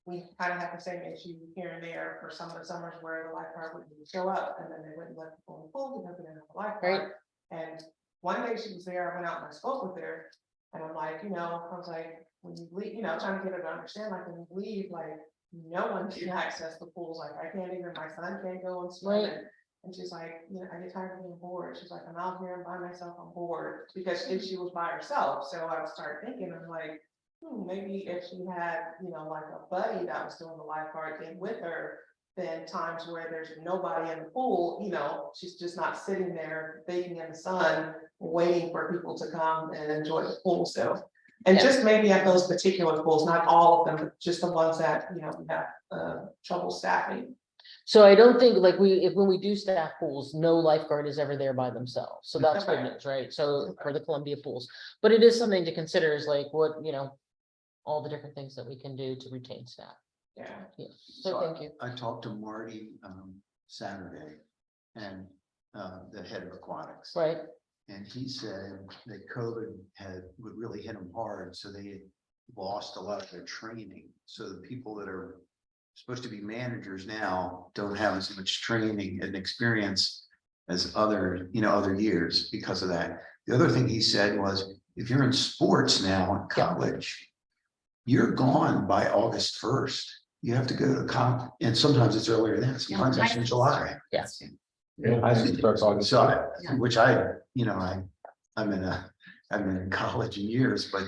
we kind of have the same issue here and there for some of the summers where the lifeguard wouldn't show up and then they wouldn't let people in the pool because they didn't have a lifeguard. And one day she was there, I went out and I spoke with her, and I'm like, I was like, when you leave, trying to get her to understand, like, when you leave, like, no one can access the pools, like, I can't even, my son can't go and swim. Right. And she's like, I get tired of being bored. She's like, I'm out here by myself, I'm bored, because if she was by herself, so I started thinking, I'm like, maybe if she had, like a buddy that was doing the lifeguard thing with her, then times where there's nobody in the pool, she's just not sitting there baking in the sun, waiting for people to come and enjoy the pool. So, and Yeah. just maybe at those particular pools, not all of them, but just the ones that, we have trouble staffing. So I don't think like when we do staff pools, no lifeguard is ever there by themselves. So that's good Okay. news, right? So for the Columbia pools, but it is something to consider is like what, all the different things that we can do to retain staff. Yeah. Yeah, so thank you. I talked to Marty Saturday and the head of aquatics. Right, And he said that COVID would really hit them hard, so they had lost a lot of their training. So the people that are supposed to be managers now don't have as much training and experience as other years because of that. The other thing he said was, if you're in sports now in college, you're gone by August 1st. You have to go to comp, and sometimes it's earlier than that, sometimes it's in July. yes. High school starts August. So, I've been in college in years, but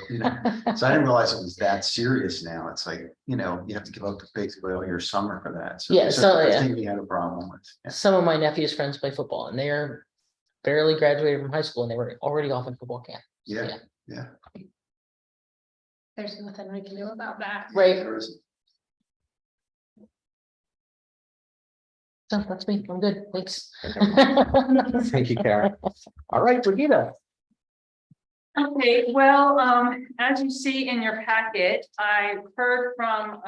so I didn't realize it was that serious now. It's like, you have to give up basically all your summer for that. So Yeah, it's so, the first yeah. thing we had a problem with. Yeah. Some of my nephew's friends play football and they're barely graduated from high school and they were already off in football camp. So, Yeah. There's nothing we can do about that. Right, There is- so that's me. I'm good. Thanks. Thank you, Karen. All right, Brigitte. Okay, well, as you see in your packet, I heard from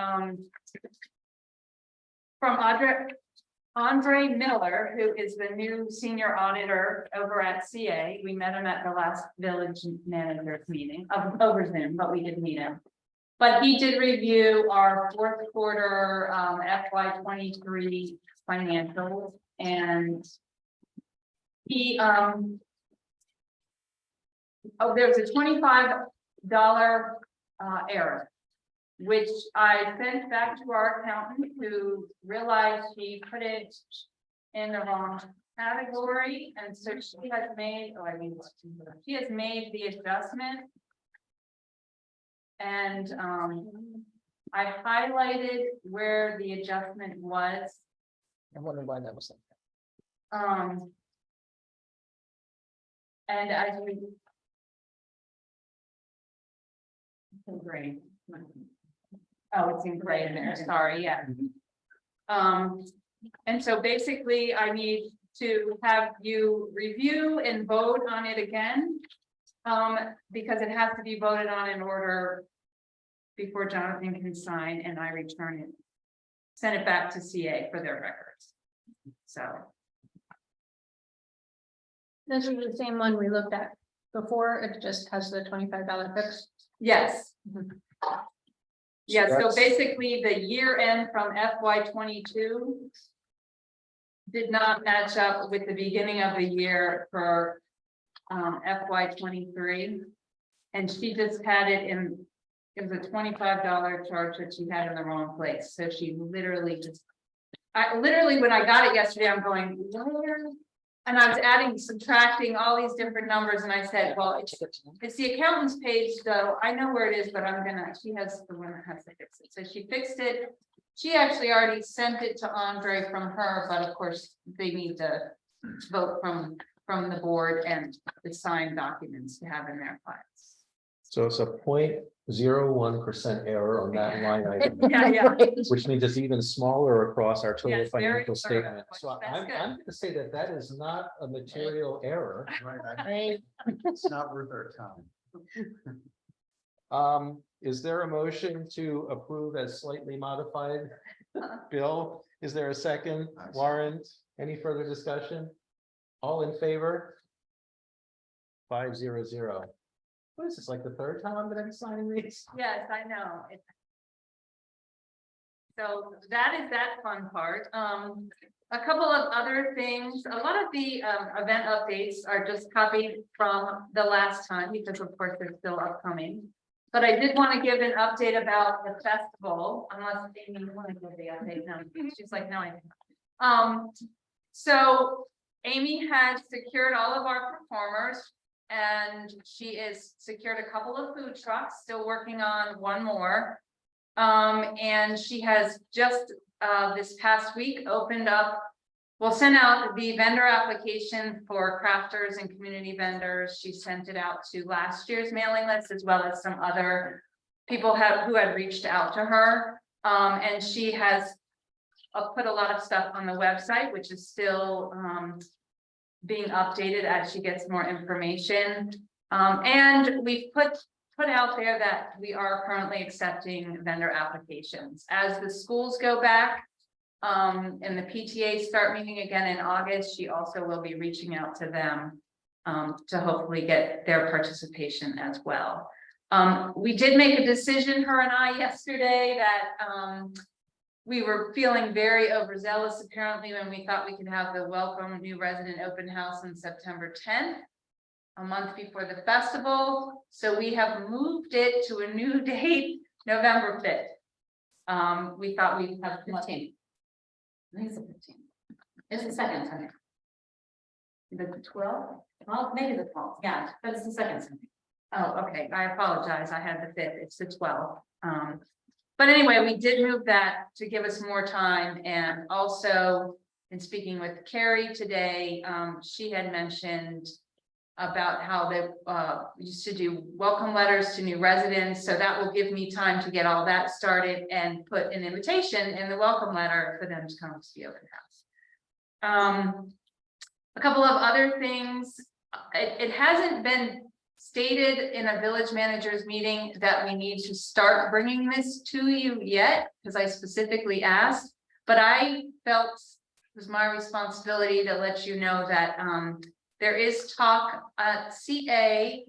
Andre Miller, who is the new senior auditor over at CA. We met him at the last village managers meeting over Zoom, but we did meet him. But he did review our fourth quarter FY23 financials, and he there was a $25 error, which I sent back to our accountant, who realized he put it in the wrong category, and so she has made, she has made the adjustment. And I highlighted where the adjustment was. I wonder why that was. And as we. Gray. Oh, it's in gray in there, sorry, yeah. And so basically I need to have you review and vote on it again. Because it has to be voted on in order before Jonathan can sign and I return it. Send it back to CA for their records. So. This is the same one we looked at before. It just has the $25 fix. Yes. Yeah, so That's- basically the year end from FY22 did not match up with the beginning of the year for FY23. And she just had it in it was a $25 charge that she had in the wrong place, so she literally just. When I got it yesterday, I'm going, where? And I was adding, subtracting all these different numbers, and I said, well, it's the accountant's page, so I know where it is, but she has the one that has to fix it, so she fixed it. She actually already sent it to Andre from her, but of course, they need to vote from the board and the signed documents to have in their files. So it's a 0.01% error on that line item. Yeah. Which means it's even smaller across our total Yes, very financial thorough, statement. which So that's I'm good. gonna say that that is not a material error. Right, Right. it's not worth our time. Is there a motion to approve as slightly modified? Bill, is there a second? I second. Warren, any further discussion? All in favor? 500. What is this, like the third time I'm gonna be signing these? Yes, I know. So that is that fun part. A couple of other things, a lot of the event updates are just copied from the last time because of course they're still upcoming. But I did want to give an update about the festival, unless Amy want to give the update. No, she's like, no, I didn't. So Amy has secured all of our performers. And she is secured a couple of food trucks, still working on one more. And she has just this past week opened up, sent out the vendor application for crafters and community vendors. She sent it out to last year's mailing list as well as some other people who had reached out to her. And she has put a lot of stuff on the website, which is still being updated as she gets more information. And we've put out there that we are currently accepting vendor applications. As the schools go back and the PTA start meeting again in August, she also will be reaching out to them to hopefully get their participation as well. We did make a decision, her and I, yesterday that we were feeling very overzealous apparently when we thought we could have the welcome new resident open house on September 10th, a month before the festival. So we have moved it to a new date, November 5th. We thought we'd have 15th. I think it's the 15th. It's the second Sunday. The 12th? Well, maybe the 12th, yeah, but it's the second Sunday. Oh, okay, I apologize. I had the 5th, it's the 12th. But anyway, we did move that to give us more time, and also in speaking with Carrie today, she had mentioned about how they used to do welcome letters to new residents. So that will give me time to get all that started and put an invitation in the welcome letter for them to come to the open house. A couple of other things, it hasn't been stated in a village managers meeting that we need to start bringing this to you yet, because I specifically asked, but I felt it was my responsibility to let you know that there is talk at CA.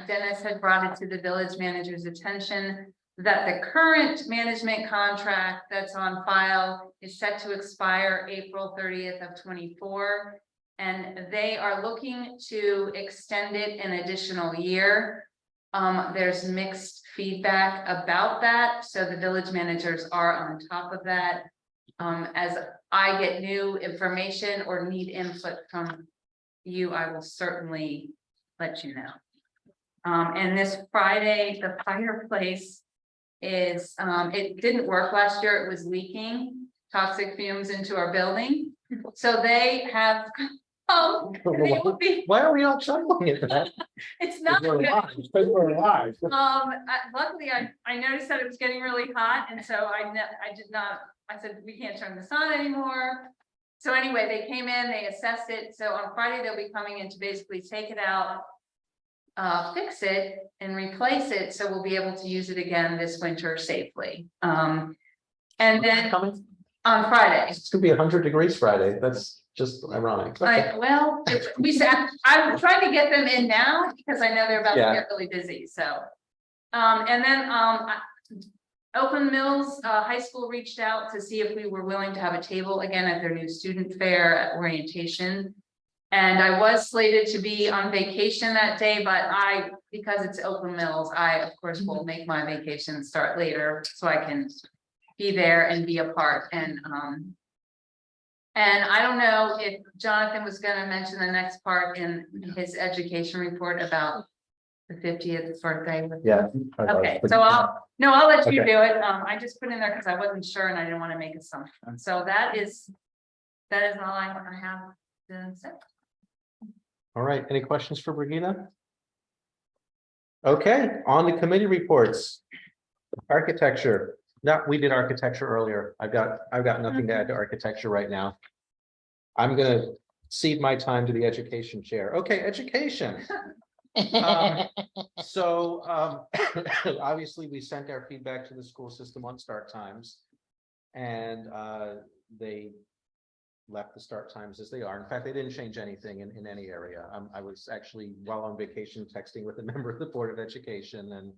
Dennis had brought it to the village manager's attention that the current management contract that's on file is set to expire April 30th of 24. And they are looking to extend it an additional year. There's mixed feedback about that. So the village managers are on top of that. As I get new information or need input from you, I will certainly let you know. And this Friday, the fireplace is, it didn't work last year. It was leaking toxic fumes into our building. So they have, they will be, Why are we all chuckling at that? it's not We're good. live. We're live. Luckily, I noticed that it was getting really hot, and so I did not, I said, we can't turn this on anymore. So anyway, they came in, they assessed it, so on Friday, they'll be coming in to basically take it out, fix it and replace it, so we'll be able to use it again this winter safely. And then Coming? on Friday. It's gonna be 100 degrees Friday. That's just ironic. Well, we said, I'm trying to get them in now because I know they're about to Yeah. get really busy, so. And then, Open Mills High School reached out to see if we were willing to have a table again at their new student fair at orientation. And I was slated to be on vacation that day, but because it's Oakland Mills, I of course will make my vacation start later so I can be there and be a part and I don't know if Jonathan was gonna mention the next part in his education report about the 50th birthday. Yeah. Okay, so I'll let you Okay. do it. I just put in there because I wasn't sure and I didn't want to make assumptions. So that is all I have to say. All right, any questions for Brigida? Okay, on the committee reports. Architecture, no, we did architecture earlier. I've got nothing to add to architecture right now. I'm gonna cede my time to the education chair. Okay, education. So, obviously, we sent our feedback to the school system on start times. And they left the start times as they are. In fact, they didn't change anything in any area. I was actually, while on vacation, texting with a member of the Board of Education, and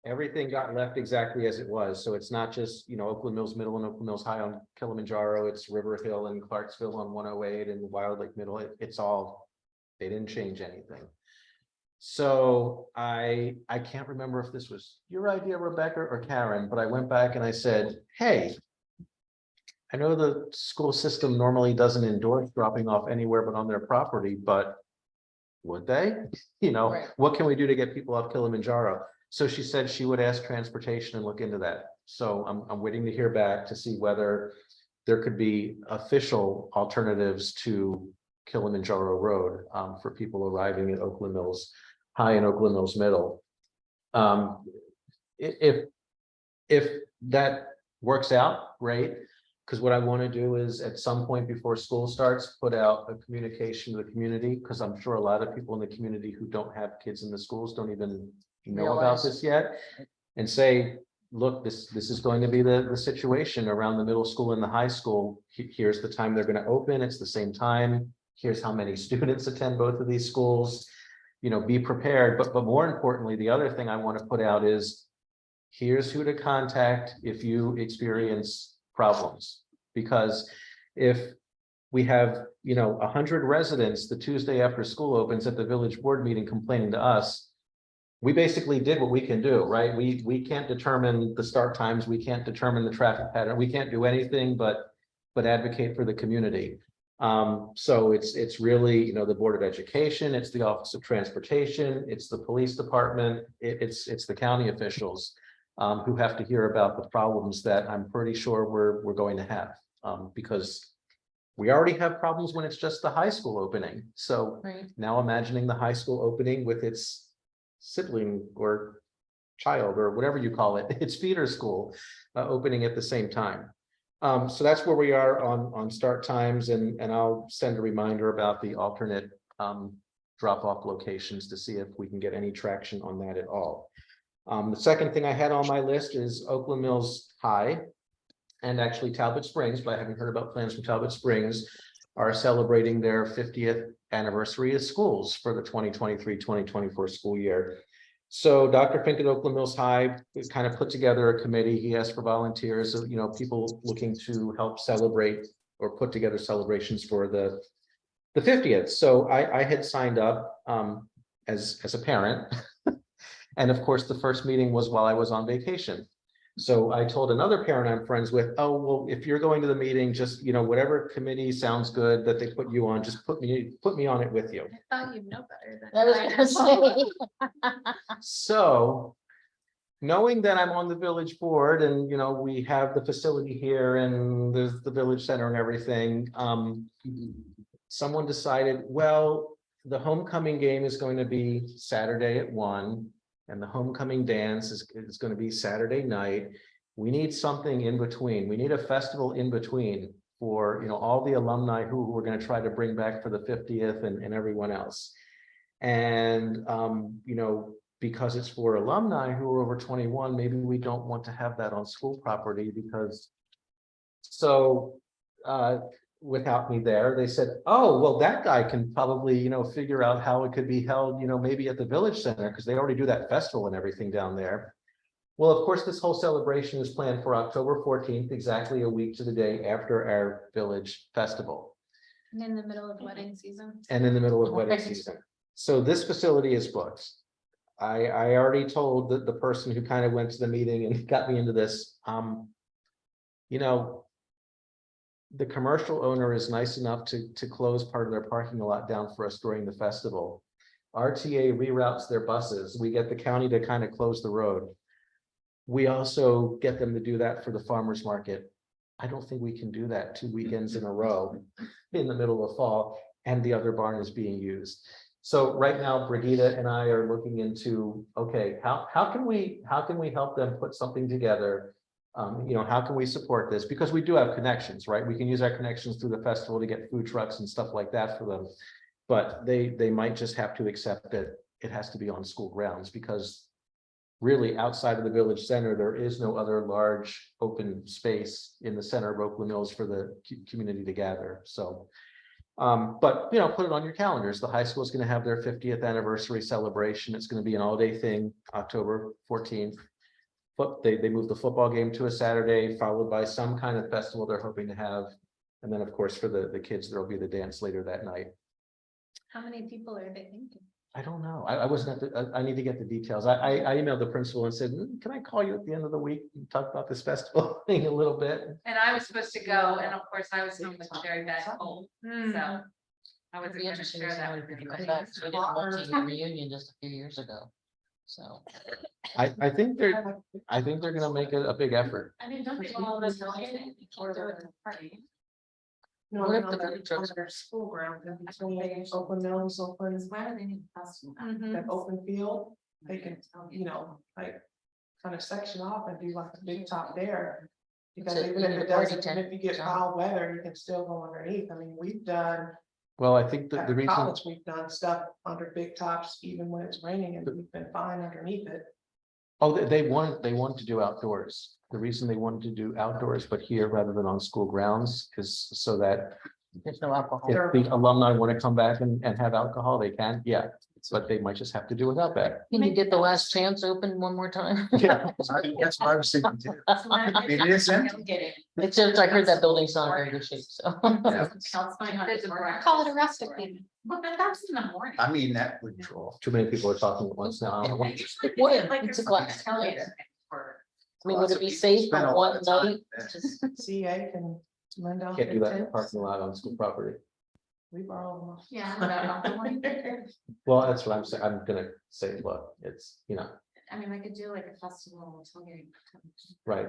everything got left exactly as it was. So it's not just, Oakland Mills Middle and Oakland Mills High on Kilimanjaro, it's River Hill and Clarksville on 108 and Wild Lake Middle. It's all, they didn't change anything. So I can't remember if this was your idea, Rebecca or Karen, but I went back and I said, hey, I know the school system normally doesn't endorse dropping off anywhere but on their property, but would they? Right. What can we do to get people up Kilimanjaro? So she said she would ask transportation and look into that. So I'm waiting to hear back to see whether there could be official alternatives to Kilimanjaro Road for people arriving at Oakland Mills High and Oakland Mills Middle. If that works out, great. Because what I want to do is at some point before school starts, put out a communication to the community, because I'm sure a lot of people in the community who don't have kids in the schools don't even know about Realize. this yet. And say, look, this is going to be the situation around the middle school and the high school. Here's the time they're going to open. It's the same time. Here's how many students attend both of these schools. Be prepared. But more importantly, the other thing I want to put out is, here's who to contact if you experience problems. Because if we have, 100 residents the Tuesday after school opens at the village board meeting complaining to us, we basically did what we can do, right? We can't determine the start times. We can't determine the traffic pattern. We can't do anything but advocate for the community. So it's really, the Board of Education, it's the Office of Transportation, it's the police department, it's the county officials who have to hear about the problems that I'm pretty sure we're going to have, because we already have problems when it's just the high school opening. So Right. now imagining the high school opening with its sibling or child or whatever you call it, its feeder school opening at the same time. So that's where we are on start times, and I'll send a reminder about the alternate drop-off locations to see if we can get any traction on that at all. The second thing I had on my list is Oakland Mills High and actually Talbot Springs, but I haven't heard about plans from Talbot Springs, are celebrating their 50th anniversary as schools for the 2023-2024 school year. So Dr. Fink at Oakland Mills High kind of put together a committee. He asked for volunteers, people looking to help celebrate or put together celebrations for the 50th. So I had signed up as a parent. And of course, the first meeting was while I was on vacation. So I told another parent I'm friends with, oh, well, if you're going to the meeting, just, whatever committee sounds good that they put you on, just put me on it with you. I thought you'd know better than. I was gonna say. So knowing that I'm on the village board and, we have the facility here and there's the village center and everything, someone decided, well, the homecoming game is going to be Saturday at 1. And the homecoming dance is going to be Saturday night. We need something in between. We need a festival in between for, all the alumni who we're going to try to bring back for the 50th and everyone else. And, because it's for alumni who are over 21, maybe we don't want to have that on school property because. So without me there, they said, oh, well, that guy can probably, figure out how it could be held, maybe at the village center, because they already do that festival and everything down there. Well, of course, this whole celebration is planned for October 14th, exactly a week to the day after our village festival. And in the middle of wedding season. and in the middle of wedding season. So this facility is booked. I already told the person who kind of went to the meeting and got me into this, you know, the commercial owner is nice enough to close part of their parking lot down for us during the festival. RTA reroutes their buses. We get the county to kind of close the road. We also get them to do that for the farmer's market. I don't think we can do that 2 weekends in a row in the middle of fall, and the other barn is being used. So right now, Brigida and I are looking into, okay, how can we help them put something together? You know, how can we support this? Because we do have connections, right? We can use our connections through the festival to get food trucks and stuff like that for them. But they might just have to accept that it has to be on school grounds, because really outside of the village center, there is no other large open space in the center of Oakland Mills for the community to gather. So, but you know, put it on your calendars. The high school is going to have their 50th anniversary celebration. It's going to be an all-day thing, October 14th. But they moved the football game to a Saturday, followed by some kind of festival they're hoping to have. And then, of course, for the kids, there'll be the dance later that night. How many people are they thinking? I don't know. I wasn't at I need to get the details. I emailed the principal and said, can I call you at the end of the week and talk about this festival thing a little bit? And I was supposed to go, and of course, I was home with very bad cold, Hmm. so. I It'd wasn't be gonna interesting to share see how that many with people everybody. come back. 'Cause we did a multi-year reunion just a few years ago. So. I think they're gonna make it a big effort. I mean, don't they all this really? Or the party? No, What if no, the they're food trucks- under school ground, in between Oakland Mills, Oakland, Why do they need a festival? that open field, they can, you know, like. Kind of section off and do like a big top there. Because So even you if need it a party doesn't, even tent, if you get John. foul weather, you can still go underneath. I mean, we've done. Well, I think that At the reason, college, we've done stuff under big tops, even when it's raining, and we've been fine underneath it. oh, they want to do outdoors. The reason they wanted to do outdoors, but here rather than on school grounds, is so that There's no alcohol. if the alumni want to come back and have alcohol, they can, yeah. But they might just have to do without that. Can you get the last chance open one more time? Yeah. That's what I was thinking too. I mean, it is empty. It's just, I heard that building's not in very good shape, so. Call it a rustic theme. But that's in the morning. I mean, that would draw. Too many people are talking at once now. I don't want- It would, Like it's a it's class. tell you Yeah. that for- I mean, would Lots it of be people safe spend on a lot one of time night? there. Just- CA can lend out. Can't do their that in the tents. parking lot on school property. We borrow them. Yeah. I don't know. Well, that's what I'm saying. I'm gonna say, look, it's, you know, I mean, I could do like a festival tailgating. right.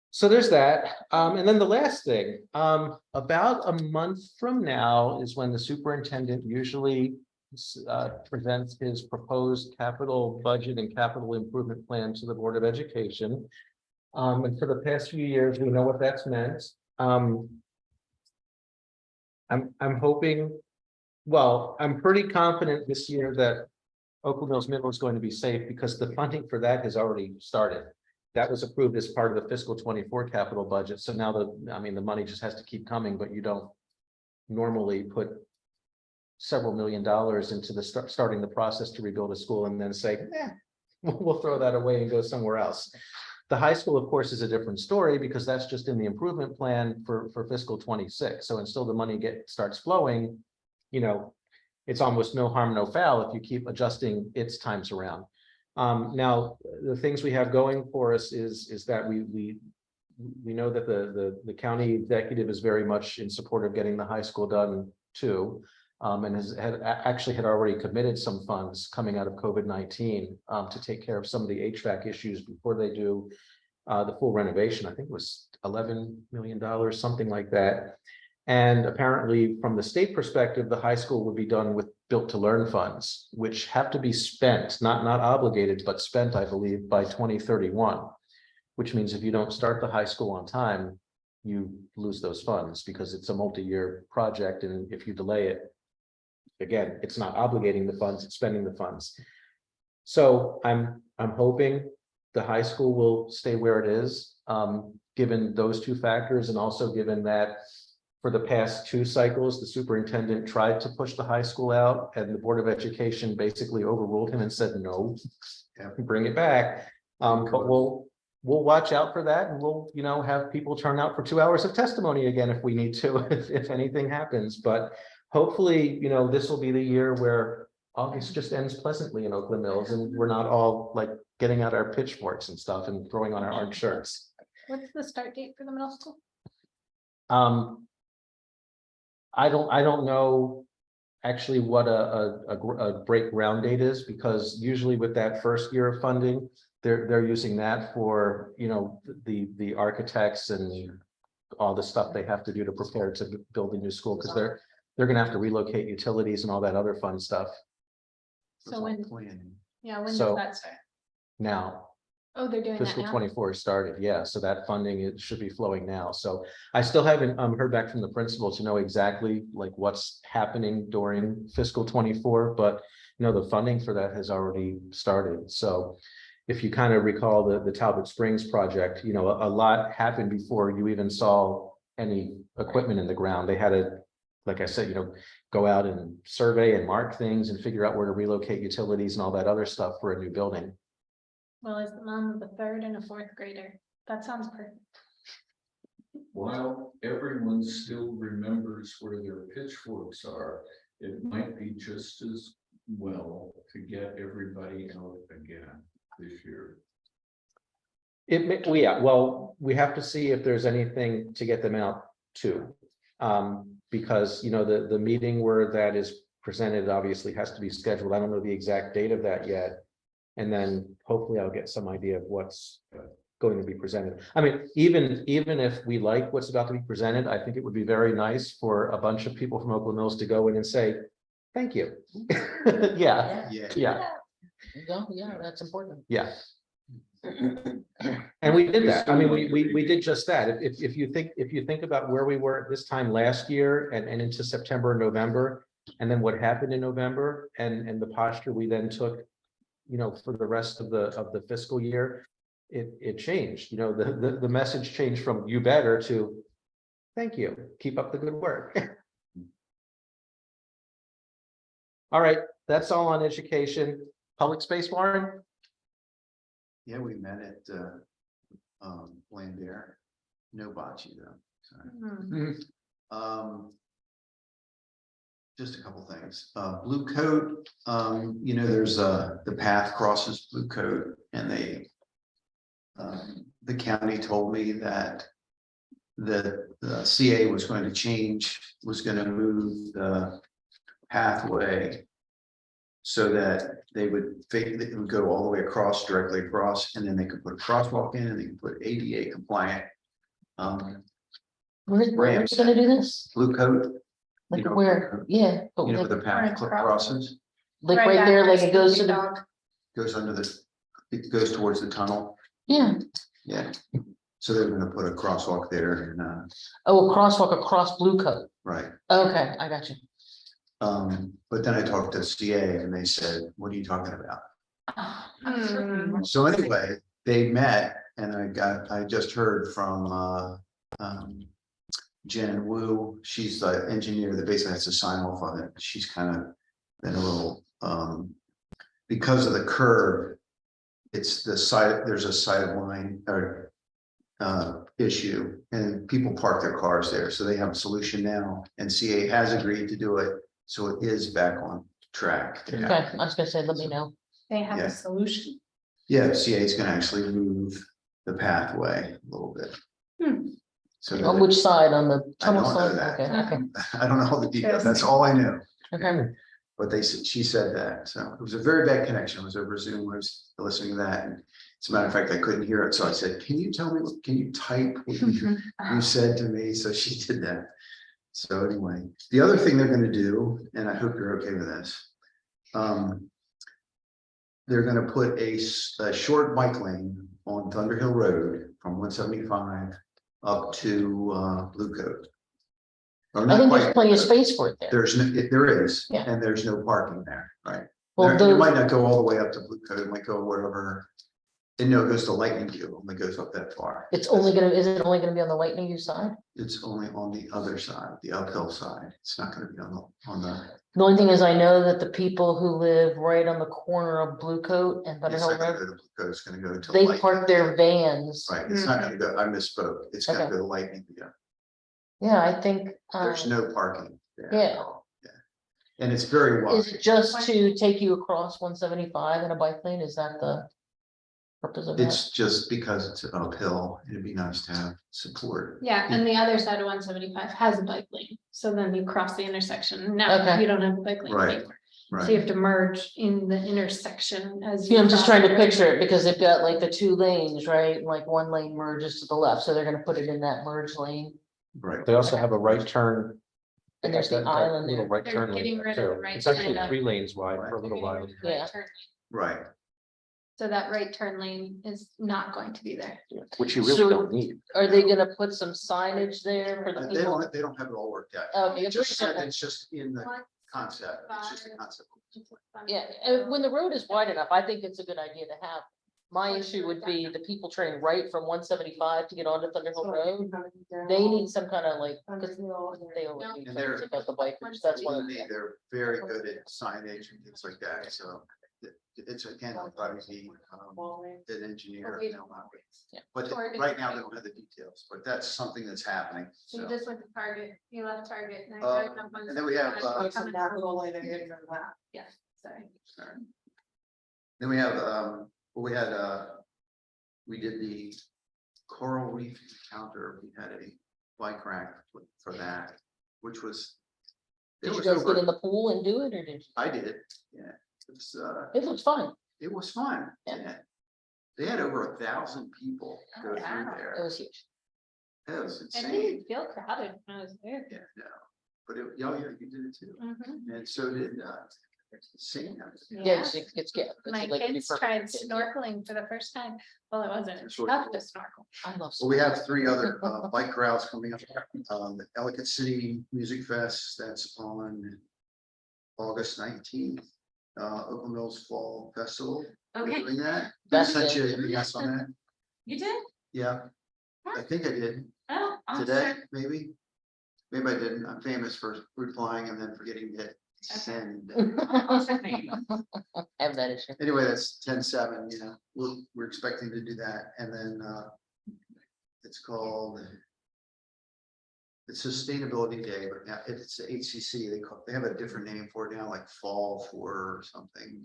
So there's that. And then the last thing, about a month from now is when the superintendent usually presents his proposed capital budget and capital improvement plan to the Board of Education. And for the past few years, we know what that's meant. I'm hoping, well, I'm pretty confident this year that Oakland Mills Middle is going to be safe because the funding for that has already started. That was approved as part of the fiscal 24 capital budget. So now the money just has to keep coming, but you don't normally put several $1 million into the starting the process to rebuild a school and then say, we'll throw that away and go somewhere else. The high school, of course, is a different story because that's just in the improvement plan for fiscal 26. So until the money starts flowing, you know, it's almost no harm, no foul if you keep adjusting its times around. Now, the things we have going for us is that we know that the county executive is very much in support of getting the high school done too. And had already committed some funds coming out of COVID-19 to take care of some of the HVAC issues before they do the full renovation. I think it was $11 million, something like that. And apparently, from the state perspective, the high school would be done with built to learn funds, which have to be spent, not obligated, but spent, I believe, by 2031, which means if you don't start the high school on time, you lose those funds because it's a multi-year project. And if you delay it, again, it's not obligating the funds, it's spending the funds. So I'm hoping the high school will stay where it is, given those two factors, and also given that for the past 2 cycles, the superintendent tried to push the high school out, and the Board of Education basically overruled him and said, no, bring it back. But we'll watch out for that and we'll, have people turn out for 2 hours of testimony again if we need to, if anything happens. But hopefully, this will be the year where August just ends pleasantly in Oakland Mills and we're not all like getting out our pitchforks and stuff and throwing on our orange shirts. What's the start date for the middle school? I don't know actually what a break ground date is, because usually with that first year of funding, they're using that for, the architects and all the stuff they have to do to prepare to build a new school, because they're gonna have to relocate utilities and all that other fun stuff So when, Planning. yeah, when does So- that start? now. Oh, they're doing that Fiscal now. 24 started, yeah, so that funding, it should be flowing now. So I still haven't heard back from the principal to know exactly like what's happening during fiscal 24, but the funding for that has already started. So if you kind of recall the Talbot Springs project, a lot happened before you even saw any equipment in the ground. They had to, like I said, go out and survey and mark things and figure out where to relocate utilities and all that other stuff for a new building. Well, as the mom of a 3rd and a 4th grader, that sounds perfect. While everyone still remembers where their pitchforks are, it might be just as well to get everybody out again this year. Well, we have to see if there's anything to get them out too. Because, the meeting where that is presented obviously has to be scheduled. I don't know the exact date of that yet. And then hopefully I'll get some idea of what's going to be presented. I mean, even if we like what's about to be presented, I think it would be very nice for a bunch of people from Oakland Mills to go in and say, thank you. Yeah, Yeah. yeah, Yeah, that's important. yeah. And we did that. I mean, we did just that. If you think about where we were at this time last year and into September and November, and then what happened in November and the posture we then took, for the rest of the fiscal year, it changed. The message changed from "you better" to "thank you, keep up the good work." All right, that's all on education. Public space, Warren? Yeah, we met at Blandair. No bocce though. Sorry. Hmm. Just a couple things. Blue Coat, there's the path crosses Blue Coat, and the county told me that the CA was going to move the pathway so that it would go all the way across, directly across, and then they could put a crosswalk in and they could put ADA compliant. Where's it gonna do this? Blue Coat. Like where? Yeah. but Where like- the path crosses, Like right there, like it goes to the, it goes towards the tunnel. yeah, Yeah. So they're gonna put a crosswalk there and, oh, a crosswalk across Blue Coat. right. Okay, I got you. But then I talked to CA and they said, what are you talking about? Hmm. So anyway, they met and I just heard from, Jen Wu. She's the engineer that basically has to sign off on it. She's kind of been a little, because of the curve, it's the side, there's a sideline or issue, and people park their cars there, so they have a solution now, and CA has agreed to do it, so it is back on track. to Okay, happen. I was gonna say, let me know. They have Yeah. a solution. Yeah, CA is gonna actually move the pathway a little bit. Hmm. So On that- which side? On the I tunnel don't know side? that. Okay, okay, I don't know all the details, that's all I know. okay. But she said that, so it was a very bad connection. I was over Zoom, I was listening to that, and as a matter of fact, I couldn't hear it, so I said, can you tell me, can you type what you said to me? So she did that. So anyway, the other thing they're gonna do, and I hope you're okay with this. They're gonna put a short bike lane on Thunder Hill Road from 175 up to Blue Coat. Or I not think quite there's plenty of Blue Coat. space for it there. There is, Yeah. and there's no parking there, right? Well, It those- might not go all the way up to Blue Coat, it might go wherever And no, it goes to Lightning View, only goes up that far. It's only gonna, is it only gonna be on the Lightning View side? It's only on the other side, the uphill side. It's not gonna be on the, The only thing is I know that the people who live right on the corner of Blue Coat and Thunder it's Hill not gonna Road, go to Blue Coat, it's gonna go to. they Lightning park View. their vans. Right, it's not gonna go, I misspoke. It's gonna Okay. go to Lightning View. Yeah, I think. There's no parking there. at yeah. all. Yeah. And it's very wide. Is it just to take you across 175 in a bike lane? Is that the purpose of that? It's just because it's uphill, it'd be nice to have support. Yeah, and the other side of 175 has a bike lane, so then you cross the intersection, now Okay. you don't have a bike lane Right, anymore. So you Right, have to merge in the intersection as. Yeah, you I'm just cross trying to the road. picture it because they've got like the two lanes, right? And, like one lane merges to the left, so they're gonna put it in that merge lane. right. They also have a right turn. And there's the that island little there. Right They're turn getting lane rid of the too. right It's actually turn. 3 lanes wide for a They're little getting while. rid of the right Yeah. turn lane. Right. So that right turn lane is not going to be there. Which you really So- don't need. Are they gonna put some signage there for the They people? don't have it all worked out. Okay, It's just, pretty simple. it's just in the concept, it's just a concept. Yeah, when the road is wide enough, I think it's a good idea to have. My issue would be the people turning right from 175 to get onto Thunder Hill Road. They need some kind of like, because they overdo And they're- things about the bikers, that's one of the. They're very good at signage and things like that, so it's again, I'll probably be an engineer. Yeah. But right now, they don't have the details, but that's something that's happening, So you so. just went to Target, you left Target. And And then we have, Yeah, sorry. Then we have, we did the coral reef encounter, we had a bike rack for that, which was. it Did you was guys get over- in the pool and do it, or did you? I did, yeah, It looks fun. it was fun, Yeah. yeah. They had over 1,000 people go through Wow. It there, was huge. it was It insane, didn't feel crowded when I was there. yeah, no, but it, yeah, you did it too, Mhm. and so did, Sam. Yeah, it's good. My kids tried snorkeling for the first time. Well, it wasn't That's really tough cool. to snorkel. I love. Well, we have 3 other bike routes coming up. The Ellicott City Music Fest, that's on August 19th. Open Mills Fall Festival. We're Okay, Doing that. I That's sent you it. a yes on that. you did? Yeah, I think I did Oh. I'm today, sure. maybe. Maybe I didn't. I'm famous for replying and then forgetting to hit send. I'll send you. I have that issue. Anyway, that's 10/7, you know, we're expecting to do that, and then it's called. It's Sustainability Day, but now it's HCC, they have a different name for it now, like Fall for something.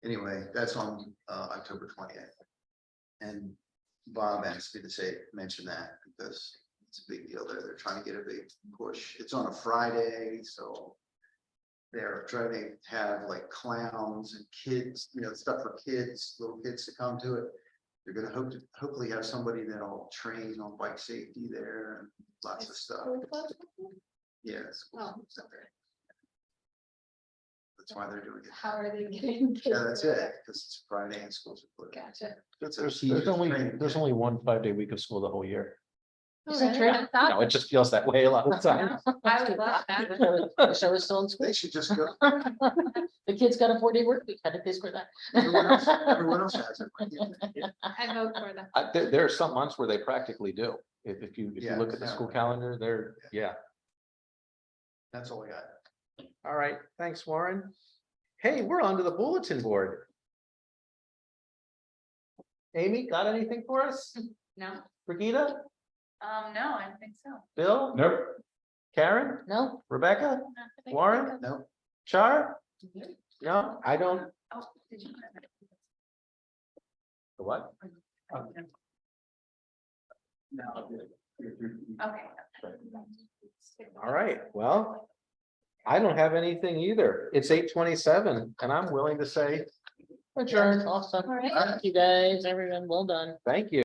Anyway, that's on October 20th. And Bob asked me to mention that because it's a big deal there, they're trying to get a big push, it's on a Friday, so. They're trying to have like clowns and kids, you know, stuff for kids, little kids to come to it. They're gonna hopefully have somebody that'll train on bike safety there and lots of stuff. Yes. Oh. That's why they're doing it. How are they getting? Yeah, that's it, because it's Friday and schools are closed. Gotcha. There's only 1 5-day week of school the whole year. Oh, Is that really? true? I thought- No, it just feels that way a lot of the time. I would love that. Wish I was still in school. They should just go, The kids got a 4-day work week, had to pay for that. everyone else has it. I vote for that. There are some months where they practically do. If you Yeah, look at the school calendar, they're, yeah. That's all I got. All right, thanks, Warren. Hey, we're on to the bulletin board. Amy, got anything for us? No, Brigitte, no, I don't think so. Bill, Nope. Karen, No, Rebecca, Warren, No, Char? No, I don't. Oh, did you? What? Okay. All right, well, I don't have anything either. It's 8:27 and I'm willing to say adjourned, awesome. All right. Thank you guys, everyone, well done. thank you.